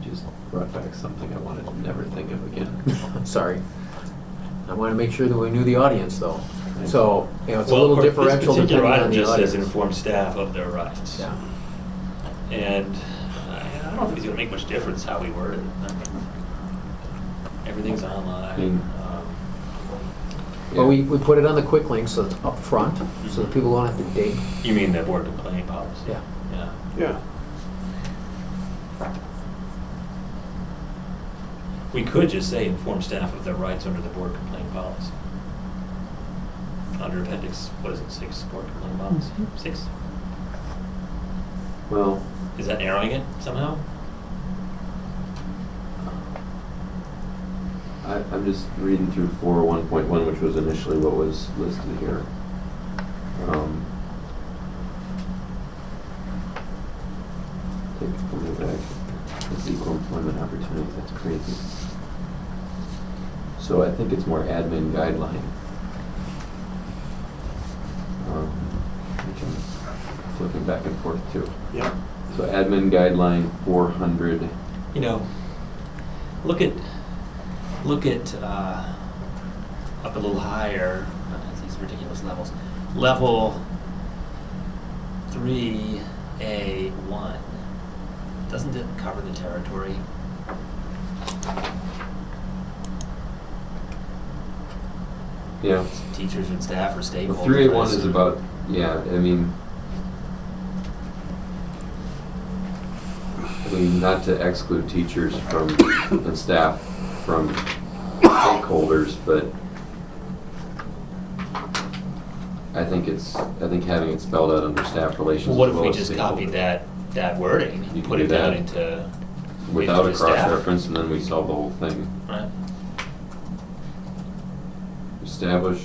Just brought back something I wanted to never think of again. Sorry. I want to make sure that we knew the audience, though. So, it's a Well, little of course, differential this particular depending on item the just says audience. inform staff of their rights. Yeah. And I don't think it's gonna make much difference how we word it. I mean, everything's online. Well, we put it on the quick link so it's up front, so that people don't have to dig. You mean the board complaint policy? Yeah. Yeah. Yeah. We could just say inform staff of their rights under the board complaint policy. Under appendix, what is it, 6, board complaint policy? 6? Well, Is that narrowing it somehow? I'm just reading through 401.1, which was initially what was listed here. Take it from the back. It's equal employment opportunity, that's crazy. So I think it's more admin guideline. Which I'm flipping back and forth to. Yeah. So admin guideline 400. You know, look at up a little higher, these ridiculous levels. Level 3A1, doesn't it cover the territory? Yeah. Teachers and staff or stakeholders? Well, 3A1 is about, yeah, I mean, not to exclude teachers from, and staff from stakeholders, but I think having it spelled out under staff relations. Well, what as if we as just stakeholder. copied that wording You and can put do it down that. into Without a into staff, cross-reference, and then we solve the whole thing. right? Establish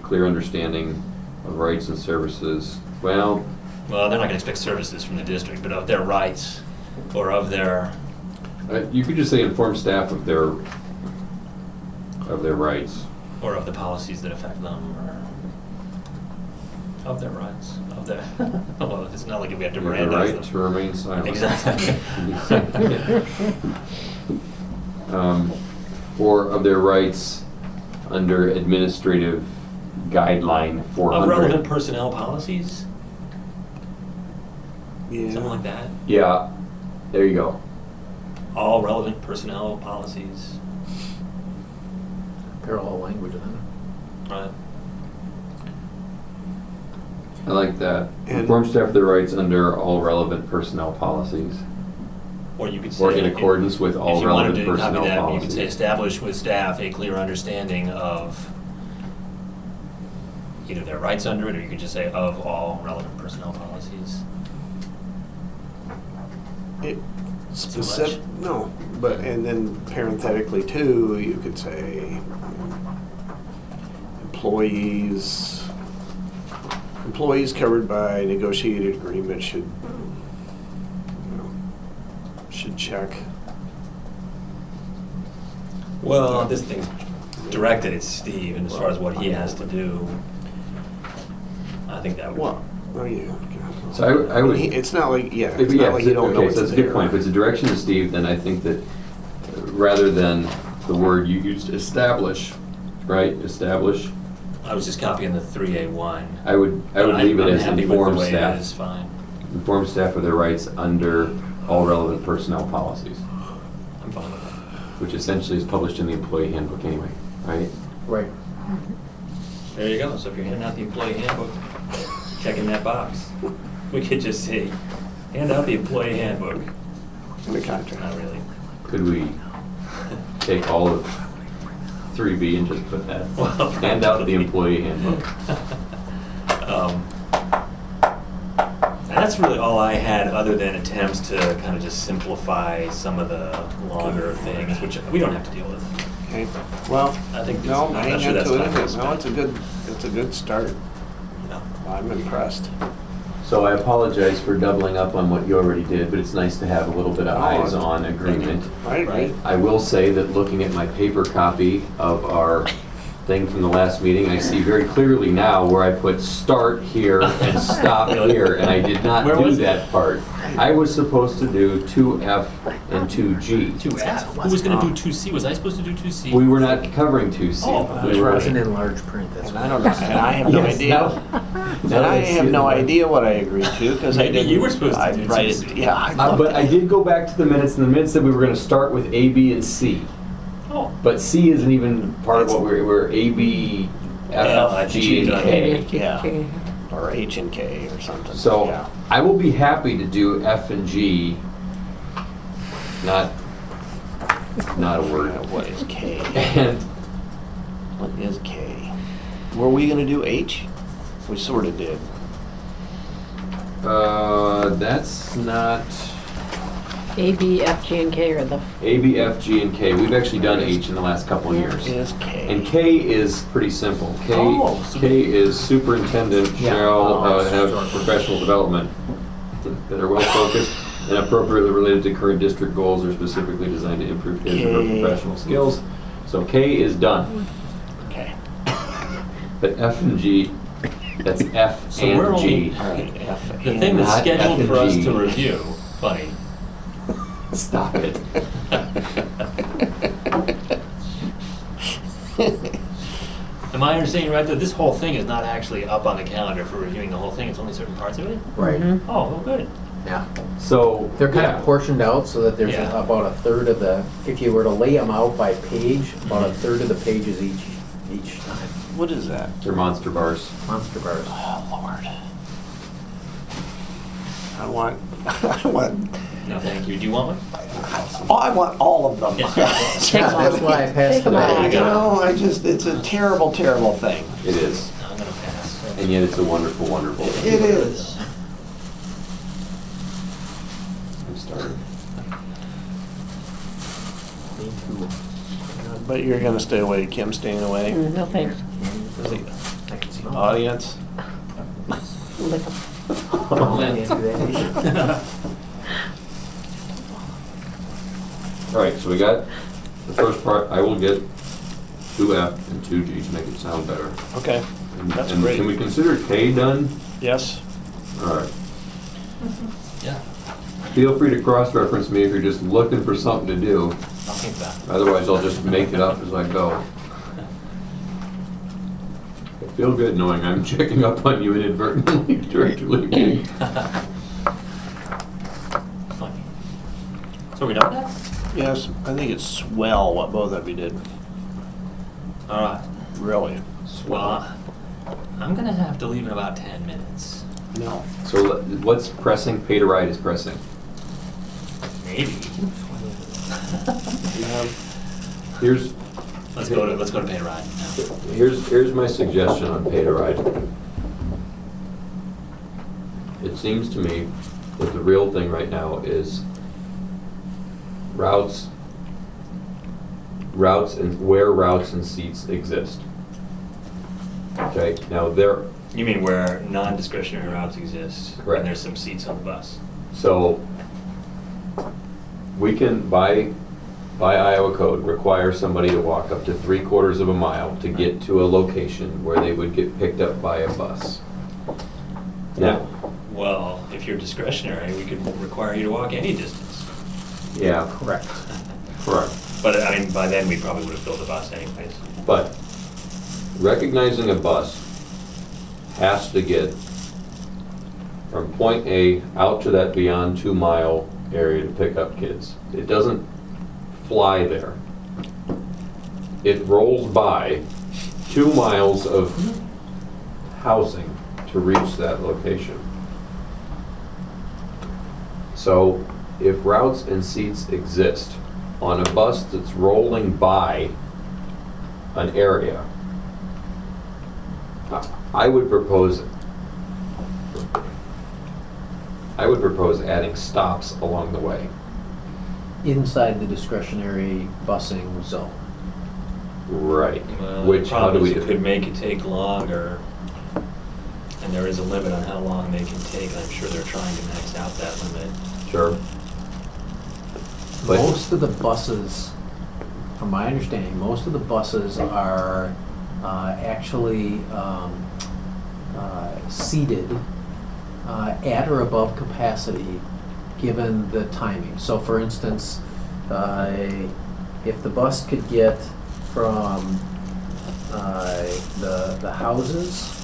clear understanding of rights and services. Well, Well, they're not gonna expect services from the district, but of their rights or of their, you could just say inform staff of their rights. or of the policies that affect them, or of their rights, of their, well, it's not like we have to You have the Mirandize right them. to remain silent. Exactly. Or of their rights under administrative guideline 400. Of relevant personnel policies, Yeah. something like that. Yeah, there you go. All relevant personnel policies, Parallel language then. right? I like that. And- Inform staff of their rights under all relevant personnel policies. Or you could say. Or in accordance with all relevant If you wanted to personnel copy that, you policies. could say establish with staff a clear understanding of either their rights under it, or you could just say of all relevant personnel policies. It Too specific, much? no, but, and then parenthetically too, you could say employees covered by negotiated agreement should check. Well, this thing's directed at Steve, and as far as what he has to do, I think that would. Well, oh yeah. So I would. It's not like, yeah, If- it's yeah, not like you don't know okay, it's so that's a good there. point. If it's a direction to Steve, then I think that rather than the word you used, establish, right? Establish. I was just copying the 3A1. I would leave it I'm as happy with inform the way staff. it is, fine. Inform staff of their rights under all relevant personnel policies, I'm fine with that. which essentially is published in the employee handbook anyway, right? Right. There you go. So if you're handing out the employee handbook, check in that box. We could just say, hand out the employee handbook. In the contract. Not really. Could we take all of 3B and just put that, Well, hand out the employee handbook? And that's really all I had, other than attempts to kind of just simplify some of the longer things, which we don't have to deal with. Okay, well, I think no, I'm I not ain't sure got that's to not it. gonna No, spend. it's a good start. No. I'm impressed. So I apologize for doubling up on what you already did, but it's nice to have a little bit of eyes-on agreement. I agree. I will say that looking at my paper copy of our thing from the last meeting, I see very clearly now where I put start here and stop here, and I did not Where do was it? that part. I was supposed to do 2F and 2G. 2F. Who was going to do 2C? Was I supposed to do 2C? We were not covering 2C. Oh, We that's were- right. Wasn't in large print, that's And why. I don't know, and I have no Yes, idea. now- And now that I see have it no in my- idea what I agreed to, because I Maybe didn't. you were supposed to I'd do write it- 2C. Yeah. I But I did go back to the minutes, and the minutes said we were going to start with A, B, and C. Oh. But C isn't even part of what we're A, B, F, G, and K. Yeah. Or H and K or something. So Yeah. I will be happy to do F and G, not a word. What is K? And What is K? Were we gonna do H? We sort of did. that's not A, B, F, G, and K are the, A, B, F, G, and K. We've actually done H in the last couple of years. Is K? And K is pretty simple. K, Oh, so- K is superintendent Yeah. shall Oh, have sure. professional development that are well focused and appropriately related to current district goals or specifically designed to improve his or her K. professional skills. So K is done. Okay. But F and G, that's F So we're and only- G. All right, F. The thing that's Not scheduled F for and us G. to review, funny. Stop it. Am I understanding right that this whole thing is not actually up on the calendar for reviewing the whole thing? It's only certain parts of it? Right, Oh, well, good. yeah. So. They're kind yeah. of portioned out so that there's Yeah. about a third of the, if you were to lay them out by page, about a third of the pages each time. What is that? They're monster bars. Monster bars. Oh, Lord. I want, No, thank you. Do you want one? oh, I want all of them. Yes. Yeah, that's why I passed Take it 'em all. out. You know, it's a terrible, terrible thing. It is. No, I'm going to pass. And yet it's a wonderful, wonderful thing. It is. I'm starting. Me too. But you're gonna stay away, Kim's staying away. no thanks. Is the I can smell it. audience? Lick 'em. Oh, I can't do that either. All right, so we got the first part. I will get 2F and 2G to make it sound better. Okay, And- that's and great. Can we consider K done? Yes? All right. Yeah, Feel free to cross-reference me if you're just looking for something to do. I'll think that. Otherwise, I'll just make it up as I go. I feel good knowing I'm checking up on you inadvertently, directly. Funny. So are we done with that? Yes, I think it's swell what both of you did. All right. Really. Well, I'm going to have to leave in about 10 minutes. No. So what's pressing? Pay to ride is pressing. Maybe. Here's Let's go to pay a ride. Here's my suggestion on pay to ride. It seems to me that the real thing right now is routes and where routes and seats exist. Okay, now there, You mean where non-discretionary routes exist? Correct. And there's some seats on the bus. so we can, by Iowa code, require somebody to walk up to 3/4 of a mile to get to a location where they would get picked up by a bus. Now, Well, if you're discretionary, we could require you to walk any distance. yeah, Correct. correct. But I mean, by then we probably would have filled the bus anyways. But recognizing a bus has to get from point A out to that beyond 2 mile area to pick up kids. It doesn't fly there. It rolls by 2 miles of housing to reach that location. So if routes and seats exist on a bus that's rolling by an area, I would propose adding stops along the way. Inside the discretionary busing zone. Right. Well, Which, the how do problem we is it could define? make it take longer, and there is a limit on how long they can take, and I'm sure they're trying to max out that limit. Sure. But- Most of the buses, from my understanding, most of the buses are actually seated at or above capacity, given the timing. So for instance, if the bus could get from the houses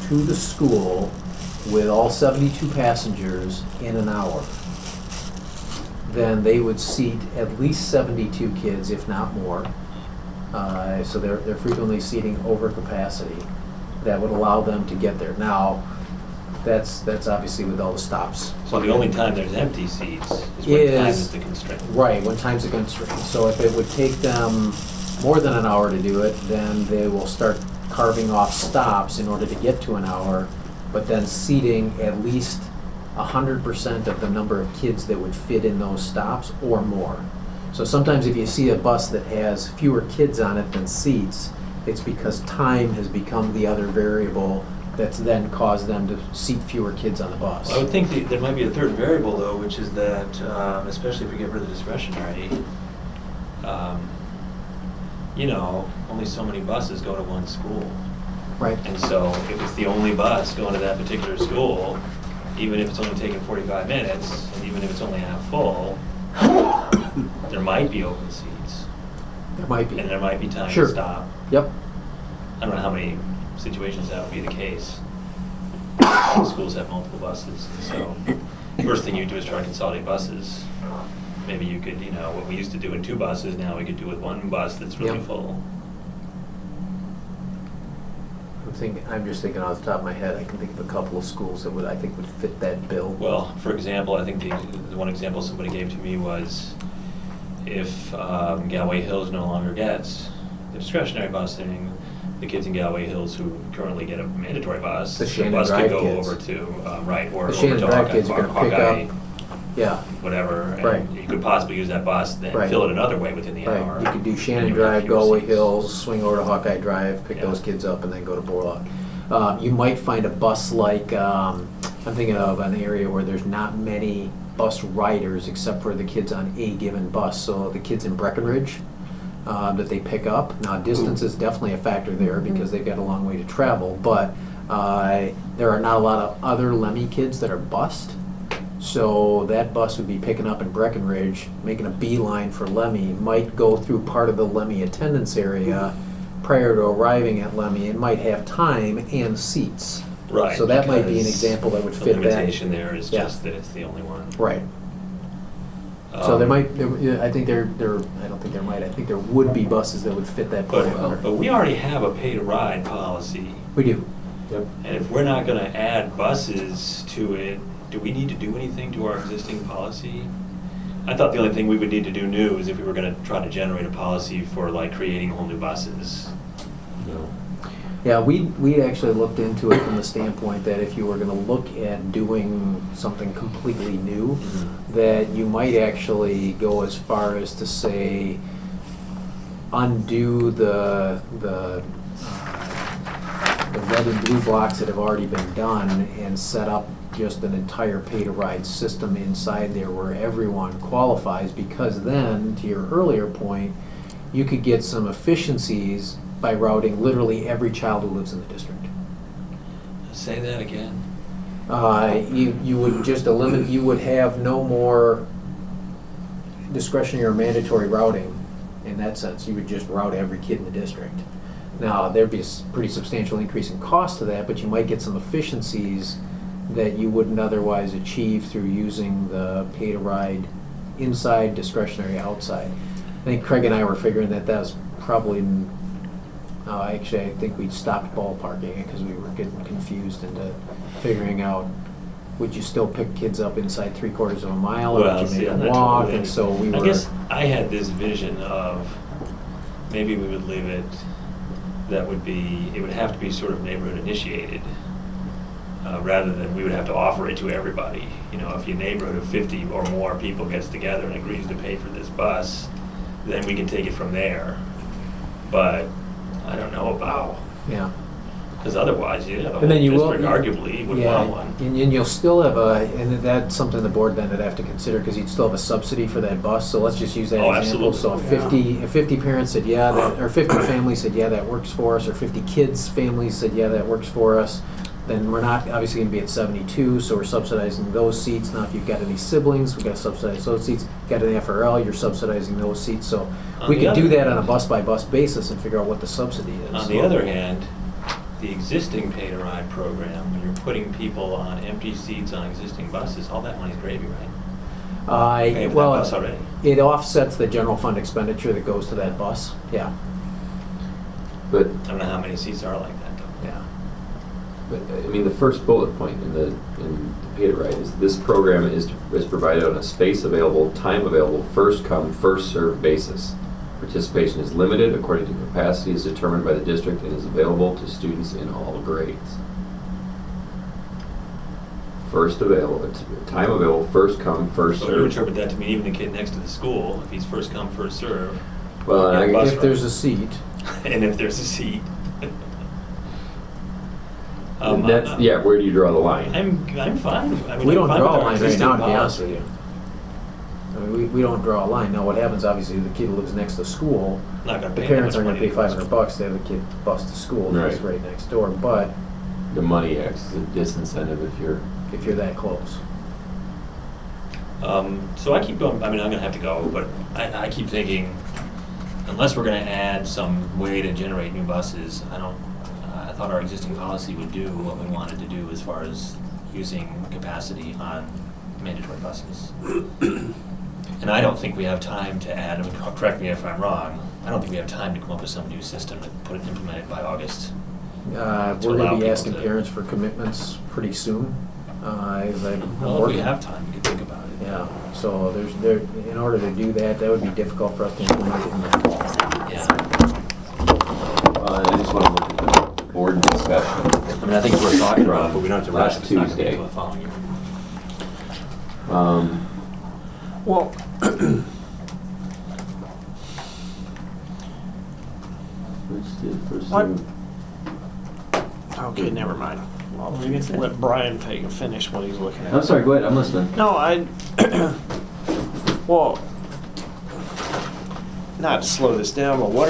to the school with all 72 passengers in an hour, then they would seat at least 72 kids, if not more. So they're frequently seating over capacity. That would allow them to get there. Now, that's obviously with all the stops. So the only time there's empty seats is when time is the constraint. Right, when time's a constraint. So if it would take them more than an hour to do it, then they will start carving off stops in order to get to an hour, but then seating at least 100% of the number of kids that would fit in those stops or more. So sometimes if you see a bus that has fewer kids on it than seats, it's because time has become the other variable that's then caused them to seat fewer kids on the bus. I would think there might be a third variable, though, which is that, especially if we get rid of the discretionary, only so many buses go to one school. Right. And so if it's the only bus going to that particular school, even if it's only taking 45 minutes, and even if it's only half full, there might be open seats, There might be. and there might be time Sure. to stop. Yep. I don't know how many situations that would be the case. Schools have multiple buses, so first thing you do is try to consolidate buses. Maybe you could, what we used to do in 2 buses, now we could do with 1 bus that's really Yep. full. I'm just thinking off the top of my head, I can think of a couple of schools that I think would fit that bill. Well, for example, I think the one example somebody gave to me was if Galway Hills no longer gets the discretionary busing, the kids in Galway Hills who currently get a mandatory bus, The the Shannon bus could Drive go kids. over to, or The over Shannon to Drive kids are gonna pick Hawkeye, up, yeah, whatever, Right. and you could possibly use that bus, then Right. fill it another way within the hour. right. You could do and Shannon you would have Drive, fewer Galway seats. Hills, swing over to Hawkeye Drive, pick Yeah. those kids up, and then go to Borlaug. You might find a bus like, I'm thinking of an area where there's not many bus riders except for the kids on a given bus. So the kids in Breckenridge that they pick up. Now, distance is definitely a factor there because they've got a long way to travel, but there are not a lot of other Lemmy kids that are bused. So that bus would be picking up in Breckenridge, making a beeline for Lemmy, might go through part of the Lemmy attendance area prior to arriving at Lemmy, and might have time and seats. Right. So that might be an because example that would the fit that. limitation there is Yeah. just that it's the only one. Right. So there Um, might, I think I don't think there might, I think there would be buses that would fit that parameter. But we already have a pay-to-ride policy, We do. Yep. and if we're not gonna add buses to it, do we need to do anything to our existing policy? I thought the only thing we would need to do new is if we were gonna try to generate a policy for like creating whole new buses. No. Yeah, we actually looked into it from the standpoint that if you were gonna look at doing something completely new, that you might actually go as far as to say, undo the red and blue blocks that have already been done and set up just an entire pay-to-ride system inside there where everyone qualifies, because then, to your earlier point, you could get some efficiencies by routing literally every child who lives in the district. Say that again. You would just eliminate, you would have no more discretionary or mandatory routing in that sense. You would just route every kid in the district. Now, there'd be a pretty substantial increase in cost to that, but you might get some efficiencies that you wouldn't otherwise achieve through using the pay-to-ride inside, discretionary outside. I think Craig and I were figuring that was probably, actually, I think we stopped ballparking it because we were getting confused into figuring out would you still pick kids up inside 3/4 of a mile, or Well, would you see, make I'm them not walk? totally- And so we were. I guess I had this vision of, maybe we would leave it, that would be, it would have to be sort of neighborhood initiated, rather than we would have to offer it to everybody. You know, if your neighborhood of 50 or more people gets together and agrees to pay for this bus, then we can take it from there. But I don't know about, Yeah. because otherwise, yeah, the whole And then you will. district arguably would Yeah, want one. and you'll still have and that's something the board then would have to consider, because you'd still have a subsidy for that bus, so let's just use that Oh, example. absolutely. So if 50 parents said, yeah, or 50 families said, yeah, that works for us, or 50 kids' families said, yeah, that works for us, then we're not obviously gonna be at 72, so we're subsidizing those seats. Now, if you've got any siblings, we gotta subsidize those seats. Got an FRL, you're subsidizing those seats, so On we the could do other that on a hand- bus-by-bus basis and figure out what the subsidy is. On the other hand, the existing pay-to-ride program, when you're putting people on empty seats on existing buses, all that money's gravy, right? Paying for that Well, bus already. it offsets the general fund expenditure that goes to that bus, yeah, But, I don't know how many seats are like that, though. yeah. but, I mean, the first bullet point in the pay to ride is this program is provided on a space available, time available, first come, first served basis. Participation is limited according to capacity is determined by the district and is available to students in all grades. First available, it's time available, first come, first So you served. interpret that to mean even the kid next to the school, if he's first come, first serve, Well, Yeah, I bus guess, If there's a seat, and if there's a seat. that's, yeah, where do you draw the line? I'm fine. I mean, we I'm don't fine draw a with our line right existing now, to be honest policy. with you. I mean, we don't draw a line. Now, what happens, obviously, the kid who lives next to school, Not gonna the pay parents that aren't much gonna pay money. $500 to have the kid bus to school, if it's Right. right next door, but The money acts as a disincentive if you're that close. So I keep going, I mean, I'm gonna have to go, but I keep thinking, unless we're gonna add some way to generate new buses, I thought our existing policy would do what we wanted to do as far as using capacity on mandatory buses. And I don't think we have time to add, I mean, correct me if I'm wrong, I don't think we have time to come up with some new system and implement it by August. To We're allow gonna be people asking to- parents for commitments pretty soon, as I'm Well, if we working. have time, we can think about it. Yeah, so in order to do that, that would be difficult for us to implement in the Yeah. I just want to look at the board discussion. I mean, I think we're talking about it, but we don't have to rush Last it. It's not gonna be Tuesday. until the following year. Well, What? okay, never mind. I'll What were you gonna say? let Brian finish what he's looking at. I'm sorry, go ahead, I'm listening. No, well, not to slow this down, but what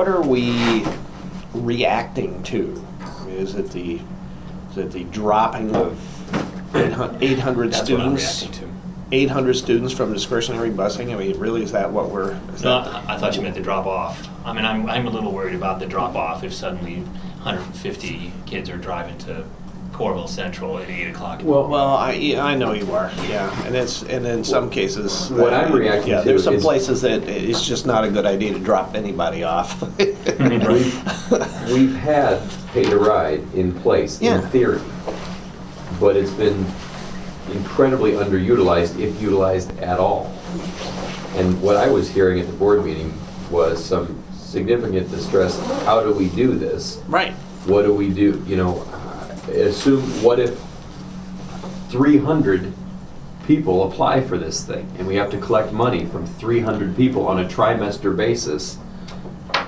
are we reacting to? I mean, is it the dropping of 800 That's what I'm students? reacting to. 800 students from discretionary busing? I mean, really, is that what we're? Is No, that I thought you meant the drop off. I mean, I'm a little worried about the drop off if suddenly 150 kids are driving to Corville Central at 8 o'clock. Well, I know you are, yeah, and in some cases. What I'm reacting yeah, to there's some is- places that it's just not a good idea to drop anybody off. We've had pay to ride in place, in Yeah. theory, but it's been incredibly underutilized, if utilized at all. And what I was hearing at the board meeting was some significant distress. How do we do this? Right. What do we do? You know, assume, what if 300 people apply for this thing and we have to collect money from 300 people on a trimester basis?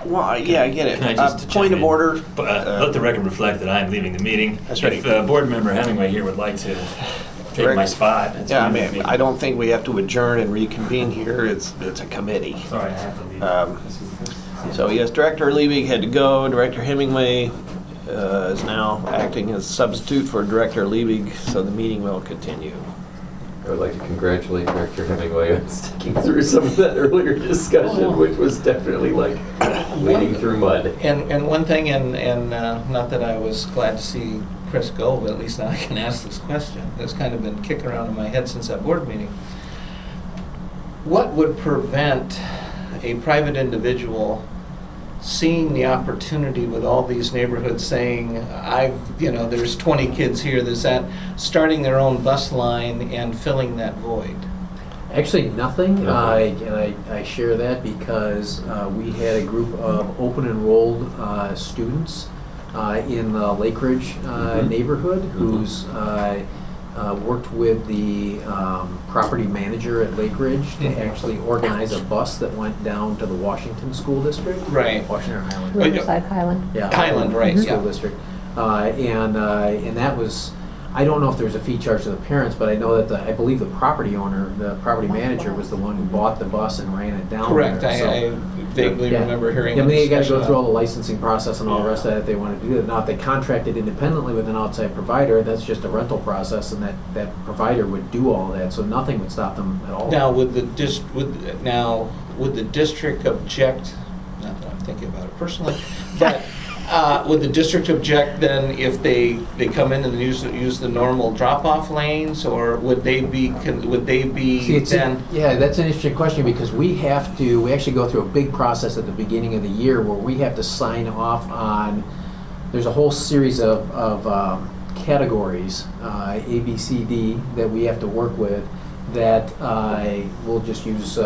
Well, yeah, I get it. Can I just Point chime of in? order. Let the record reflect that I am leaving the meeting. That's right. If Board Member Hemingway here would like to take my spot, that's Yeah, I fine with mean, me. I don't think we have to adjourn and reconvene here. It's a committee. Sorry, I have to leave. So yes, Director Liebig had to go. Director Hemingway is now acting as substitute for Director Liebig, so the meeting will continue. I would like to congratulate Director Hemingway on sticking through some of that earlier discussion, which was definitely like wading through mud. And one thing, and not that I was glad to see Chris go, but at least now I can ask this question. It's kind of been kicking around in my head since that board meeting. What would prevent a private individual seeing the opportunity with all these neighborhoods saying, there's 20 kids here, there's that, starting their own bus line and filling that void? Actually, nothing. I share that because we had a group of open enrolled students in the Lake Ridge neighborhood who's worked with the property manager at Lake Ridge to actually organize a bus that went down to the Washington School District. Right. Washington or Highland. Riverside Highland. Yeah. Highland, right, School yeah. District. And that was, I don't know if there's a fee charge to the parents, but I know that I believe the property owner, the property manager was the one who bought the bus and ran it down Correct, there. So- I vaguely Yeah. remember hearing. I mean, they gotta discussion go through all on- the licensing process and all the rest of that if they wanna do it. Now, if they contracted independently with an outside provider, that's just a rental process, and that provider would do all that, so nothing would stop them at all. Now, would the district object, not that I'm thinking about it personally, but would the district object then if they come in and use the normal drop-off lanes, or would they be See, then? yeah, that's an interesting question, because we actually go through a big process at the beginning of the year where we have to sign off on, there's a whole series of categories, A, B, C, D, that we have to work with, that we'll just use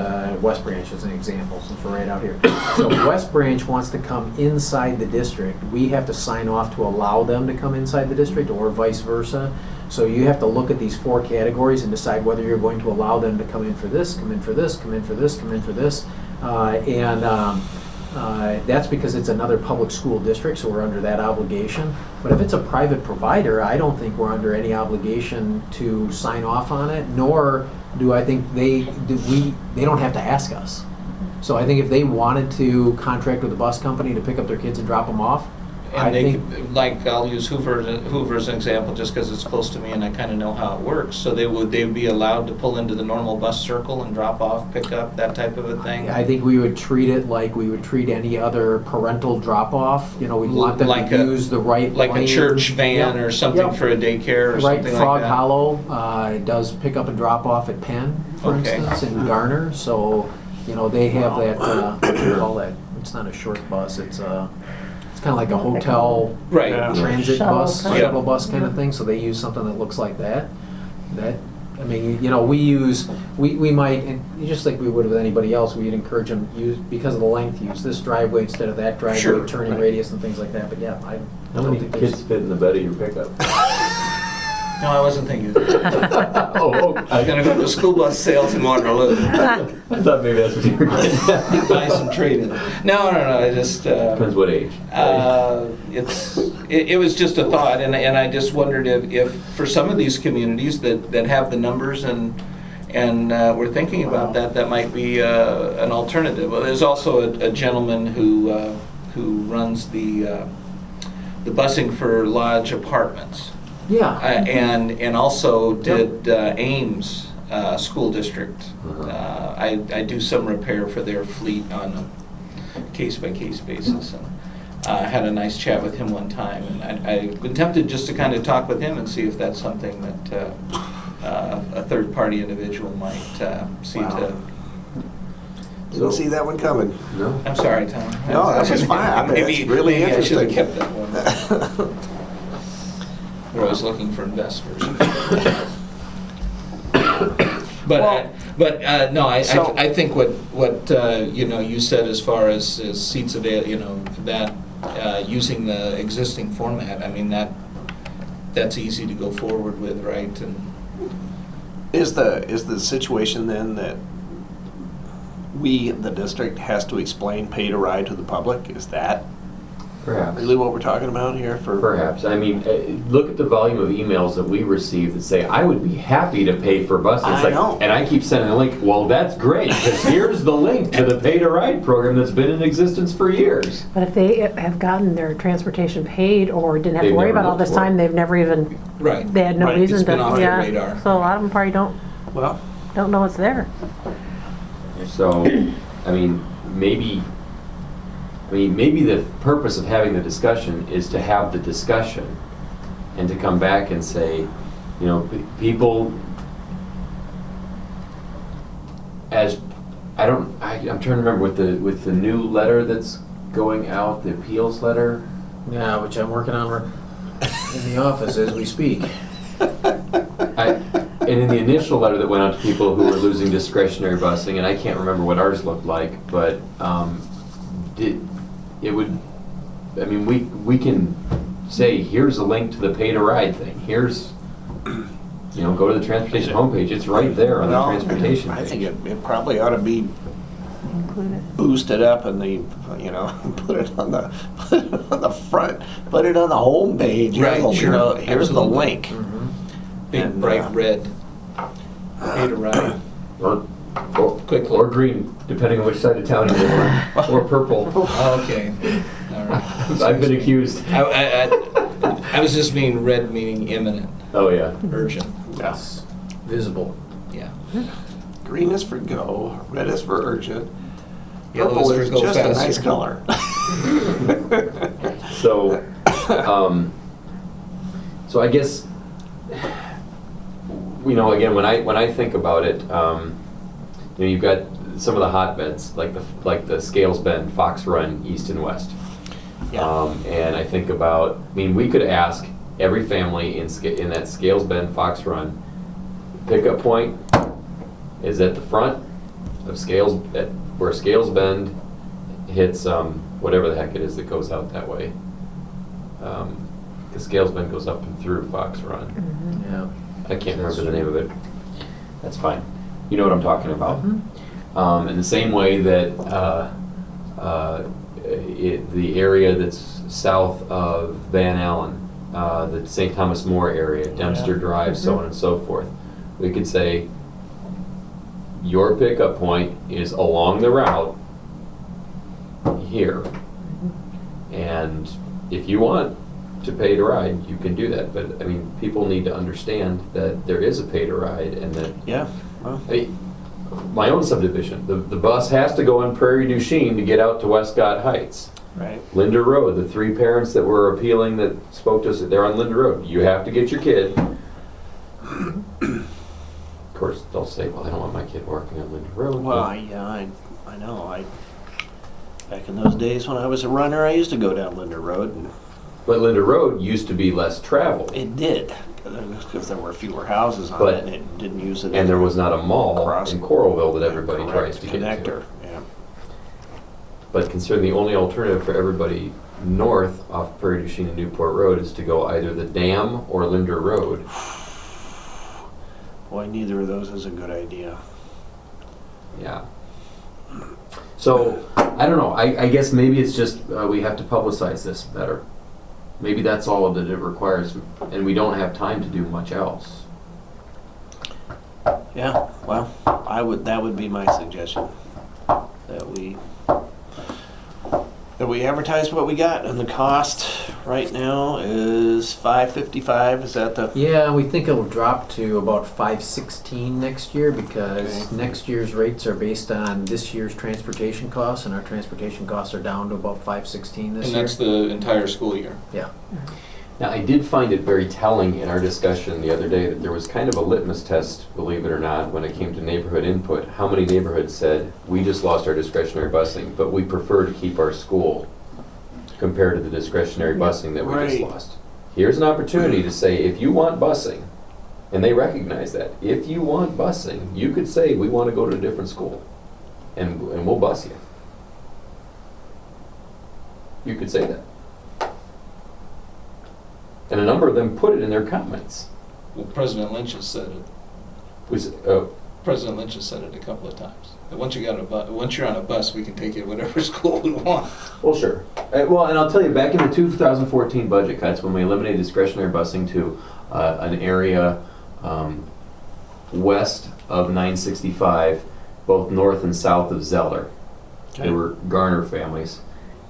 West Branch as an example, since we're right out here. So West Branch wants to come inside the district. We have to sign off to allow them to come inside the district, or vice versa. So you have to look at these 4 categories and decide whether you're going to allow them to come in for this, come in for this, come in for this, come in for this. That's because it's another public school district, so we're under that obligation. But if it's a private provider, I don't think we're under any obligation to sign off on it, nor do I think they don't have to ask us. So I think if they wanted to contract with a bus company to pick up their kids and drop them off, And like, I'll use Hoover as an example, just because it's close to me and I kind of know how it works. So they would be allowed to pull into the normal bus circle and drop off, pick up, that type of a thing? I think we would treat it like we would treat any other parental drop-off. We'd want them Like to a- use the right Like a lane. church van Yep, or something yep. for a daycare or Right, something like that? Frog Hollow does pick up and drop off at Penn, for Okay. instance, in Garner. So, they have that, what do you call that? It's not a short bus, it's kind of like a hotel Right. Yeah. transit Shuttle bus, type. shuttle bus kind of thing. So they use something that looks like that. We might, and just like we would with anybody else, we'd encourage them, because of the length, use this driveway instead of that driveway, Sure. turning radius and things like that. But yeah, I How don't many think there's. kids fit in the bed of your pickup? No, I wasn't thinking of that. Oh, I'm gonna go to school bus sales in Waterloo. I thought maybe that's what you were getting at. Buy some trade-in. No, I just, Depends what age. it was just a thought, and I just wondered if for some of these communities that have the numbers and we're thinking about that might be an alternative. Well, there's also a gentleman who runs the busing for Lodge Apartments. Yeah. And also did Ames School District. I do some repair for their fleet on a case-by-case basis. And had a nice chat with him one time, and I've been tempted just to kind of talk with him and see if that's something that a third-party individual might see to. Didn't see that one coming. No? I'm sorry, Tom. No, that was fine. I mean, Maybe that's really maybe I should have interesting. kept that one. Where I was looking for investors. No, I think what you said as far as seats available, that using the existing format, I mean, that's easy to go forward with, right? And Is the situation then that the district, has to explain pay to ride to the public? Is that Perhaps. really what we're talking about here for? Perhaps. I mean, look at the volume of emails that we receive that say, I would be happy to pay for buses. I know. And I keep sending a link. Well, that's great, because here's the link to the pay-to-ride program that's been in existence for years. But if they have gotten their transportation paid or didn't have to They've worry never about all looked this for time, it. they've never even, right, they had no right, reason it's to, been off their radar. So a lot of them probably don't Well, know it's there. So, I mean, maybe the purpose of having the discussion is to have the discussion and to come back and say, people, I'm trying to remember with the new letter that's going out, the appeals letter. Yeah, which I'm working on in the office as we speak. And in the initial letter that went out to people who were losing discretionary busing, and I can't remember what ours looked like, but we can say, here's a link to the pay to ride thing. Here's, go to the transportation homepage. It's right there on the Well, transportation page. I think it probably ought to be Included. boosted up and put it on the front, put it on the home page. Right, sure. Here's the Absolutely. link. Mhm. Big And, bright red. Pay to ride. Or Quickly. or green, depending on which side of town you live on, or purple. Okay, all right. I've been accused. I was just meaning red meaning imminent, Oh, yeah. urgent, Yeah. It's visible. yeah. Green is for go, red is for urgent. Yellow Purple is for is go just a faster. nice color. So, so I guess, again, when I think about it, you've got some of the hotbeds, like the Scales Bend, Fox Run, East and West. Yeah. And I think about, we could ask every family in that Scales Bend, Fox Run, pickup point is at the front of where Scales Bend hits whatever the heck it is that goes out that way. Because Scales Bend goes up and through Fox Run. Yeah. I can't remember the name of it. That's fine. You know what I'm talking about. In the same way that the area that's south of Van Allen, the St. Thomas More area, Dempster Drive, so on and so forth, we could say your pickup point is along the route here. And if you want to pay to ride, you can do that. But people need to understand that there is a pay to ride, and that Yeah. Well, my own subdivision, the bus has to go on Prairie du Chien to get out to Westcott Heights. right. Linda Road, the 3 parents that were appealing that spoke to us, they're on Linda Road. You have to get your kid. Of course, they'll say, well, I don't want my kid working on Linda Road. Well, I know. Back in those days when I was a runner, I used to go down Linder Road, and But Linda Road used to be less traveled, it did because there were fewer houses on But- it, and it didn't use it. and there was not a mall Cross- in Coralville that everybody tries Correct. to get Connector. to. Yeah. But considering the only alternative for everybody north off Prairie du Chien and Newport Road is to go either the Dam or Linda Road. Boy, neither of those is a good idea. Yeah. So, I don't know, I guess maybe it's just we have to publicize this better. Maybe that's all that it requires, and we don't have time to do much else. Yeah. Well, that would be my suggestion, that we advertise what we got, and the cost right now is $555. Is that the? Yeah, we think it'll drop to about $516 next year because Okay. next year's rates are based on this year's transportation costs, and our transportation costs are down to about $516 this And year. that's the entire school year. Yeah. Now, I did find it very telling in our discussion the other day that there was kind of a litmus test, believe it or not, when it came to neighborhood input. How many neighborhoods said, we just lost our discretionary busing, but we prefer to keep our school compared to the discretionary busing that we just Right. lost? Here's an opportunity to say, if you want busing, and they recognize that, if you want busing, you could say, we want to go to a different school, and we'll bus you. You could say that. And a number of them put it in their comments. Well, President Lynch has said it. President Lynch has said it a couple of times. That once you're on a bus, we can take you to whatever school we want. Well, sure. Well, and I'll tell you, back in the 2014 budget cuts, when we eliminated discretionary busing to an area west of 965, both north and south of Zeller, Okay. they were Garner families.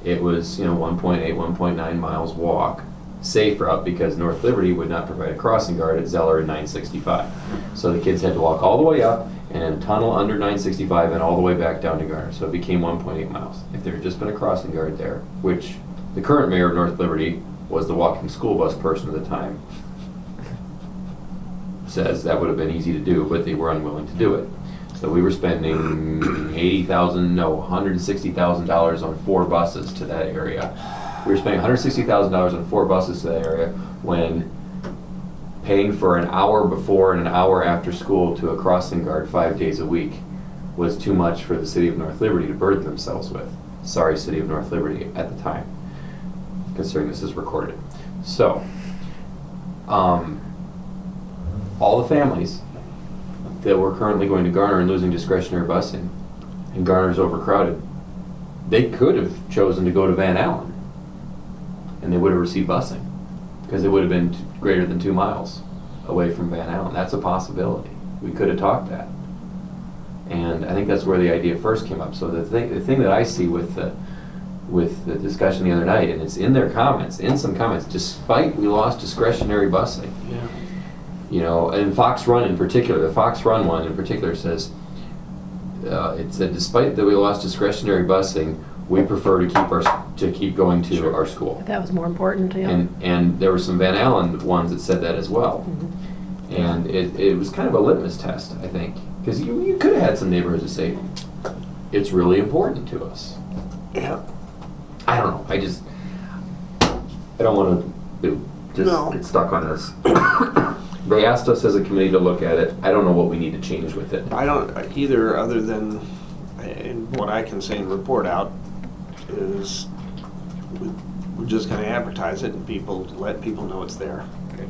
It was 1.8, 1.9 miles walk. Safe route because North Liberty would not provide a crossing guard at Zeller and 965. So the kids had to walk all the way up and then tunnel under 965 and all the way back down to Garner. So it became 1.8 miles. If there had just been a crossing guard there, which the current mayor of North Liberty was the walking school bus person at the time, says that would have been easy to do, but they were unwilling to do it. So we were spending $160,000 on 4 buses to that area. We were spending $160,000 on 4 buses to that area when paying for an hour before and an hour after school to a crossing guard 5 days a week was too much for the city of North Liberty to burden themselves with. Sorry, city of North Liberty at the time, considering this is recorded. So, all the families that were currently going to Garner and losing discretionary busing, and Garner's overcrowded, they could have chosen to go to Van Allen, and they would have received busing, because it would have been greater than 2 miles away from Van Allen. That's a possibility. We could have talked that. And I think that's where the idea first came up. So the thing that I see with the discussion the other night, and it's in their comments, in some comments, despite we lost discretionary busing. Yeah. You know, and Fox Run in particular, the Fox Run one in particular says, it said, despite that we lost discretionary busing, we prefer to keep going to our school. That was more important, yeah. And there were some Van Allen ones that said that as well. Mhm. And it was kind of a litmus test, I think, because you could have had some neighborhoods that say, it's really important to us. Yeah. I don't know, I don't want to No. get stuck on this. They asked us as a committee to look at it. I don't know what we need to change with it. I don't either, other than, and what I can say and report out is we're just gonna advertise it and let people know it's there. Okay.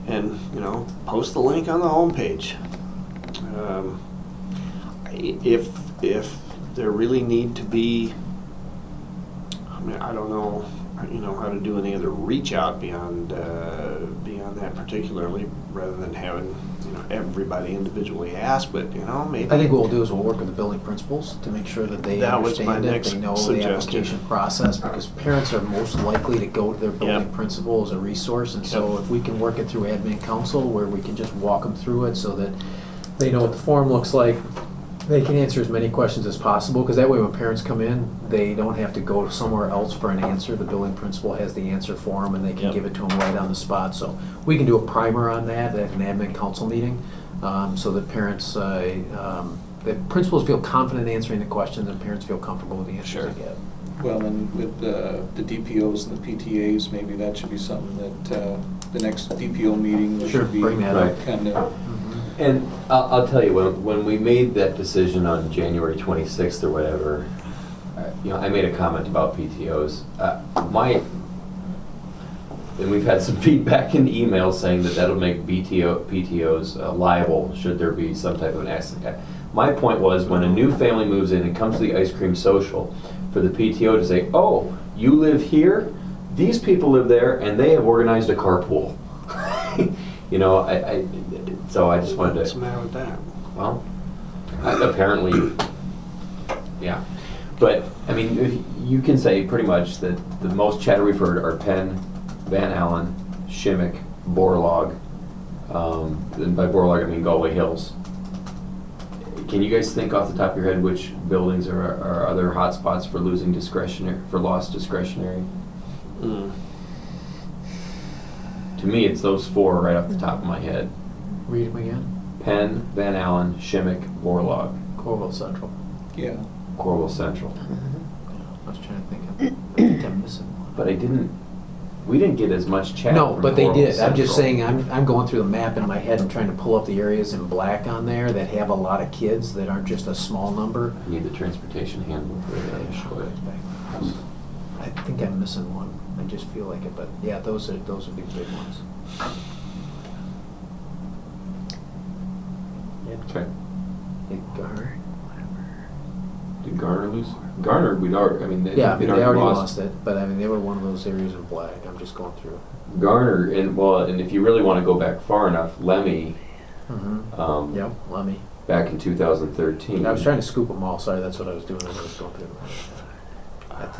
And, post the link on the homepage. If there really need to be, I don't know, how to do any other reach out beyond that particularly, rather than having, everybody individually ask, but, maybe. I think what we'll do is we'll work with the building principals to make sure that they That was my understand it, next they know the suggestion. application process, because parents are most likely to go to their building Yep. principal as a resource, and so Yep. if we can work it through admin council, where we can just walk them through it so that they know what the form looks like, they can answer as many questions as possible, because that way when parents come in, they don't have to go somewhere else for an answer. The building principal has the answer for them, and they can Yep. give it to them right on the spot. So we can do a primer on that at an admin council meeting, so that parents, that principals feel confident answering the questions, and parents feel comfortable with the answers Sure. they get. Well, and with the DPOs and the PTAs, maybe that should be something that the next DPO meeting Sure, should be bring that up. kind of. And I'll tell you, when we made that decision on January 26th or whatever, I made a comment about PTOs. And we've had some feedback in emails saying that that'll make PTOs liable should there be some type of an accident. My point was, when a new family moves in and comes to the ice cream social, for the PTO to say, oh, you live here, these people live there, and they have organized a carpool. So I just wanted What's the to, matter with that? well, apparently, yeah. But, if you can say pretty much that the most chatter we've heard are Penn, Van Allen, Shimmick, Borlaug, and by Borlaug I mean Galway Hills. Can you guys think off the top of your head which buildings are other hotspots for lost discretionary? Mm. To me, it's those 4 right off the top of my head. Read them again. Penn, Van Allen, Shimmick, Borlaug, Corville Central. Yeah. Corwell Central. I was trying to think of, I think I'm missing one. But we didn't get as much chatter No, from but they Corwell did. I'm just Central. saying, I'm going through the map in my head and trying to pull up the areas in black on there that have a lot of kids that aren't just a small number. I need the transportation handbook for that, sure. I think I'm missing one. I just feel like it, but yeah, those would be big ones. Okay. Garner. Did Garner lose? Garner, we'd already, They already lost it, but they were one of those areas in black. I'm just going through. Garner, and if you really want to go back far enough, Lemmy, Yep, Lemmy. back in 2013. I was trying to scoop them all. Sorry, that's what I was doing as I was going through.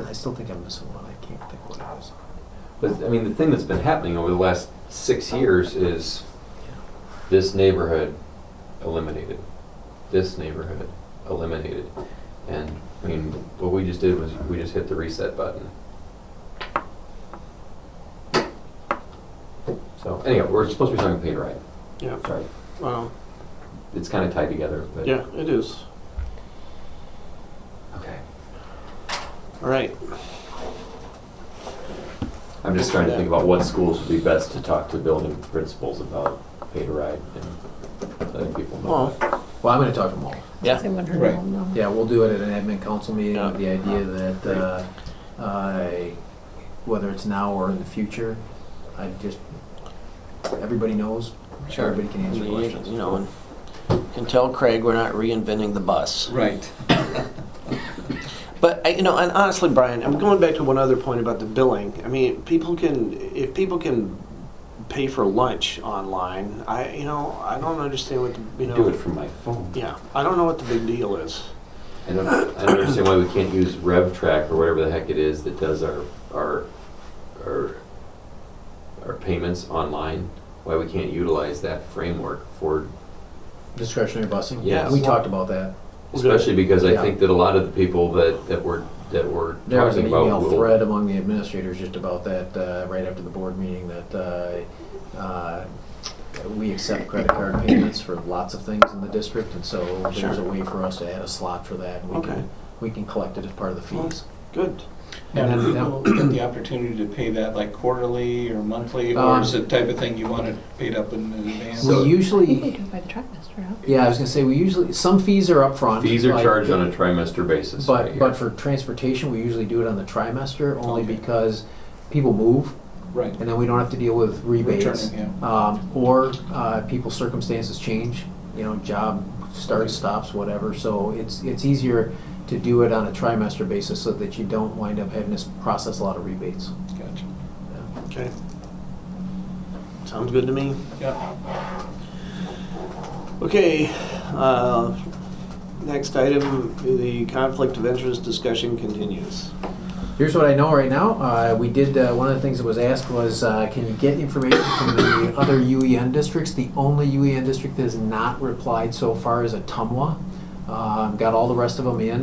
I still think I'm missing one. I can't think what it is. But, the thing that's been happening over the last 6 years is this neighborhood eliminated. This neighborhood eliminated. And, what we just did was we just hit the reset button. So, anyhow, we're supposed to be talking paid right. Yeah. Sorry. Well, it's kind of tied together, but. Yeah, it is. Okay. All right. I'm just trying to think about what schools would be best to talk to building principals about pay to ride and letting people know. Well, Well, I'm gonna talk to them all. yeah. They want her to Right. all know. Yeah, we'll do it at an admin council meeting Yeah. with the idea that, whether it's now or in the future, I just, everybody knows, Sure. everybody can answer questions. You know, and can tell Craig we're not reinventing the bus. Right. But, and honestly, Brian, I'm going back to one other point about the billing. I mean, if people can pay for lunch online, I don't understand what Do it from my phone. Yeah, I don't know what the big deal is. I don't understand why we can't use RevTrack or whatever the heck it is that does our payments online. Why we can't utilize that framework for, Discretionary busing? Yes. We talked about that. especially because I Yeah. think that a lot of the people that we're There was talking an about email will. thread among the administrators just about that, right after the board meeting, that we accept credit card payments for lots of things in the district, and so there's Sure. a way for us to add a slot for that, and Okay. we can collect it as part of the fees. Good. Now, And do then- people get the opportunity to pay that like quarterly or monthly, or is it the type of thing you want it paid up in advance? We I think they usually, do it by the trimester, huh? yeah, I was gonna say, some fees are upfront. Fees are like- charged on a trimester basis. right But, here. but for transportation, we usually do it on the trimester, only Okay. because people move, Right. and then we don't have to deal with rebates. Returning, Or people's circumstances change, job starts, stops, whatever. So it's easier to do it on a trimester basis so that you don't wind up having to process a lot of rebates. Gotcha. Okay. Sounds good to me. Yeah. Okay, next item, the conflict of interest discussion continues. Here's what I know right now. We did, one of the things that was asked was, can you get information from the other UEN districts? The only UEN district that has not replied so far is Atumwa. Got all the rest of them in.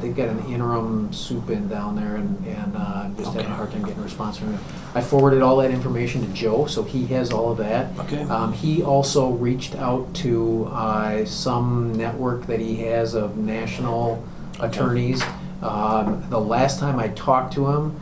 They've got an interim soup in down there, and just having a hard time getting a response from him. I forwarded all that information to Joe, so he has all of that. Okay. He also reached out to some network that he has of national attorneys. The last time I talked to him,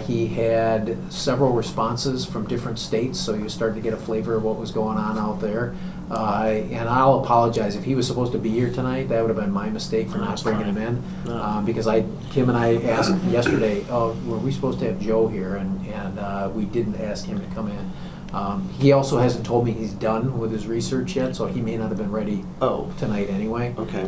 he had several responses from different states, so you started to get a flavor of what was going on out there. And I'll apologize, if he was supposed to be here tonight, that would have been my mistake for not That's bringing him fine. in. No. Because Kim and I asked yesterday, were we supposed to have Joe here? And we didn't ask him to come in. He also hasn't told me he's done with his research yet, so he may not have been ready Oh, tonight anyway. okay.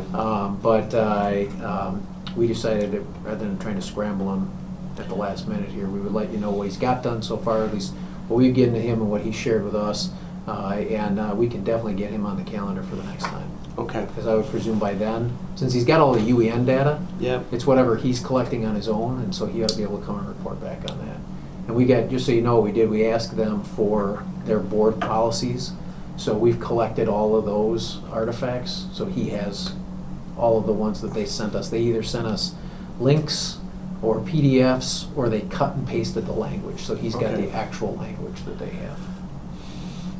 We decided that rather than trying to scramble him at the last minute here, we would let you know what he's got done so far, at least what we've given to him and what he shared with us. And we can definitely get him on the calendar for the next time. Okay. Because I would presume by then, since he's got all the UEN data, Yep. it's whatever he's collecting on his own, and so he ought to be able to come and report back on that. And we got, just so you know what we did, we asked them for their board policies. So we've collected all of those artifacts, so he has all of the ones that they sent us. They either sent us links or PDFs, or they cut and pasted the language. So he's got Okay. the actual language that they have.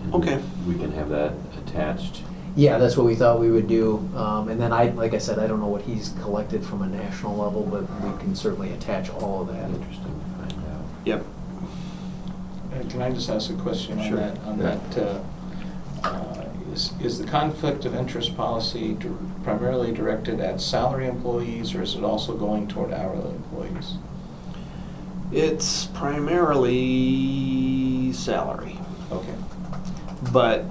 And Okay. We can have that attached. Yeah, that's what we thought we would do. And then like I said, I don't know what he's collected from a national level, but we can certainly attach all of that. Interesting to find out. Yep. Can I just ask a question on Sure. that? Is the conflict of interest policy primarily directed at salary employees, or is it also going toward hourly employees? It's primarily salary, Okay. but,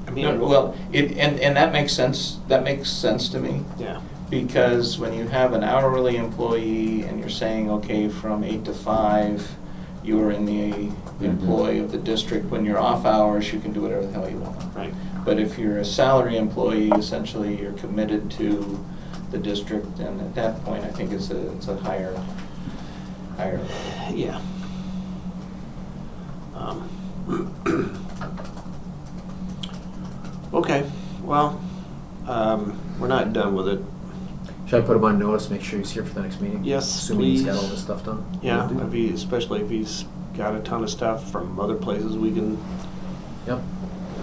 I mean. No, well, and that makes sense. That makes sense to me. Yeah. Because when you have an hourly employee and you're saying, okay, from 8 to 5, you are in the employ of the district. When you're off hours, you can do whatever the hell you want. Right. But if you're a salary employee, essentially you're committed to the district, and at that point, I think it's a higher. Yeah. Okay, well, we're not done with it. Should I put him on notice, make sure he's here for the next meeting? Yes, Assuming he's got please. all this stuff done? Yeah, We'll do that. especially if he's got a ton of stuff from other places, we can Yep,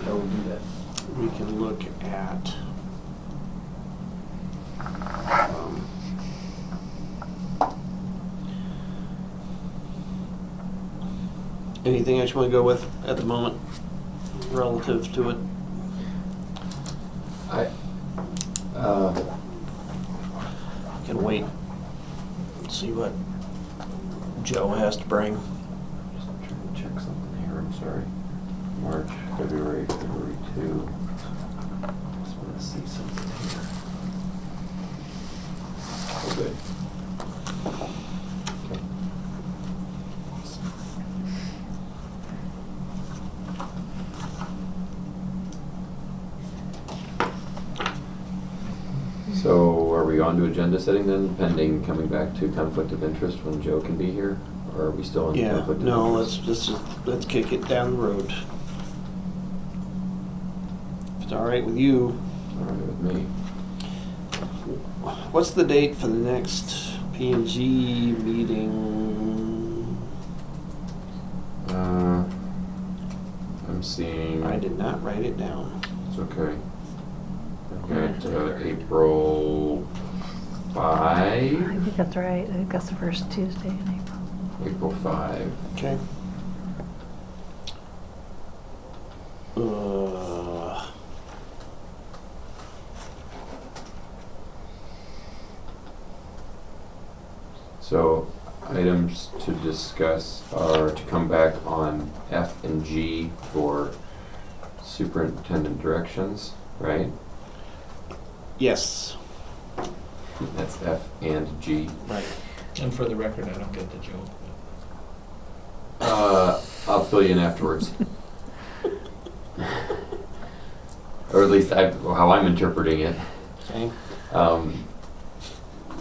I will do that. we can look at anything else you want to go with at the moment relative to it? Can wait and see what Joe has to bring. Just trying to check something here, I'm sorry. March, February 2. Just want to see something here. Oh, good. Okay. So are we on to agenda setting then, pending coming back to conflict of interest when Joe can be here? Or are we still in Yeah, conflict of no, interest? let's kick it down the road. If it's all right with you. All right with me. What's the date for the next P&G meeting? I'm seeing. I did not write it down. It's okay. I've got April 5. I think that's right. I think that's the first Tuesday in April. April 5. Okay. So items to discuss are to come back on F and G for superintendent directions, right? Yes. That's F and G. Right. And for the record, I don't get the joke. I'll fill you in afterwards. Or at least how I'm interpreting it. Okay.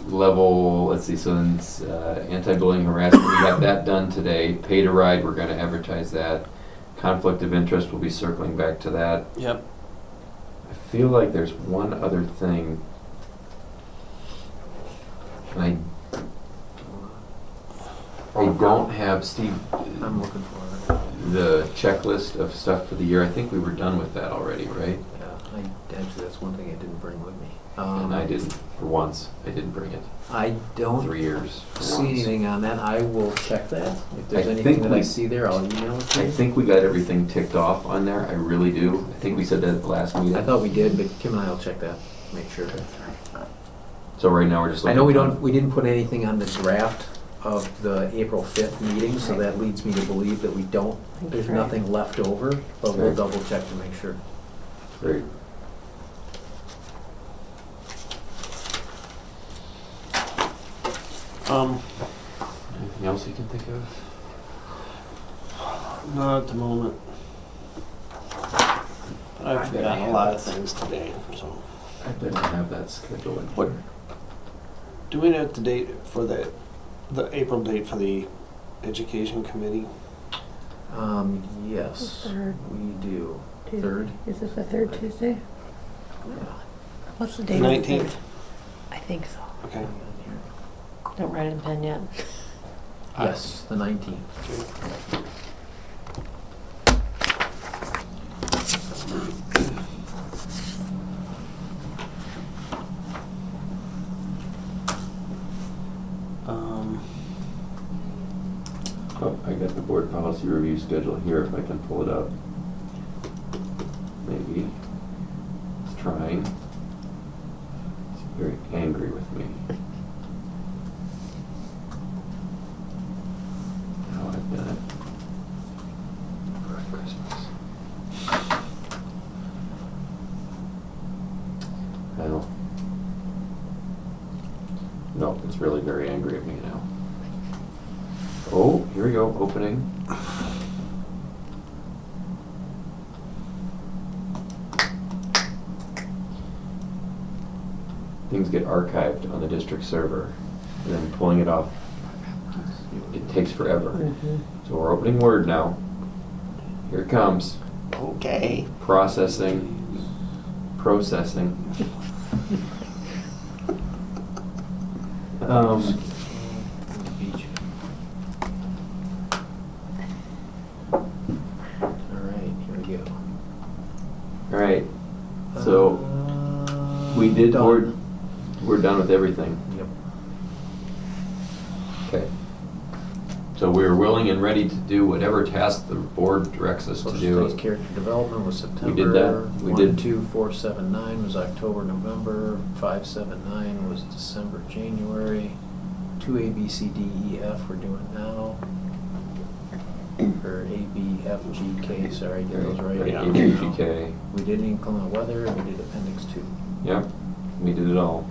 Level, let's see, so it's anti-bullying harassment, we got that done today. Pay to ride, we're gonna advertise that. Conflict of interest, we'll be circling back to that. Yep. I feel like there's one other thing. And I don't have, Steve, I'm looking for it. the checklist of stuff for the year. I think we were done with that already, right? Yeah, actually, that's one thing I didn't bring with me. And I didn't, for once, I didn't bring it. I don't 3 years. for see once. anything on that. I will check that. If there's I anything think that I we- see there, I'll email it to I you. think we got everything ticked off on there. I really do. I think we said that at the last meeting. I thought we did, but Kim and I will check that, make sure. So right now we're just I looking. know we didn't put anything on the draft of the April 5th meeting, so that leads me to believe that there's Right. nothing left over, but we'll Okay. double check to make sure. Great. Anything else you can think of? Not at the moment. I've got a lot of things today, so. I didn't have that schedule in What- here. Do we know the date for the April date for the education committee? Yes, Third we do. Tuesday. Third? Is it the third Tuesday? Yeah. What's the date? of the 19th? third? I think so. Okay. Don't write it in pen yet. Yes, the 19th. Oh, I got the board policy review schedule here if I can pull it up. Maybe. It's trying. It's very angry with me. Now I've done it. For Christmas. Well. No, it's really very angry at me now. Oh, here we go, opening. Things get archived on the district server, and then pulling it off, it takes forever. Mhm. So we're opening Word now. Here it comes. Okay. Processing. Beach. All right, here we go. All right, So we did, Done. we're done with everything. Yep. Okay. So we're willing and ready to do whatever task the board directs us to Social do. studies character development was September. We did that. We did. 12479 was October, November. 579 was December, January. 2 A, B, C, D, E, F we're doing now. Or A, B, F, G, K, sorry, get those right. Yeah. HGK. We did inclement weather, and we did appendix 2. Yep, we did it all.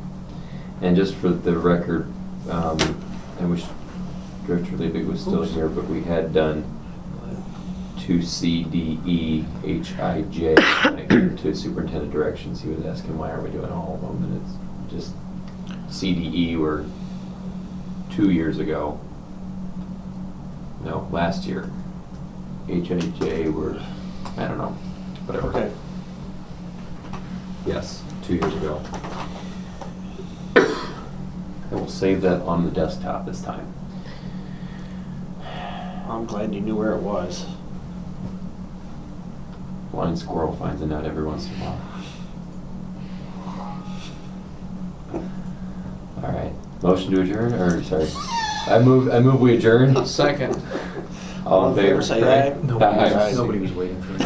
And just for the record, I wish Director Liebig was still Oops. here, but we had done 2C, D, E, H, I, J. When I came to superintendent directions, he was asking, why are we doing all of them? And it's just C, D, E were 2 years ago. No, last year. H, I, J were, I don't know, whatever. Okay. Yes, 2 years ago. I will save that on the desktop this time. I'm glad you knew where it was. Blind squirrel finds a nut every once in a while. All right, motion to adjourn, or sorry, I move we adjourn. Second. All in favor, say aye. Nobody Aye. was waiting for me.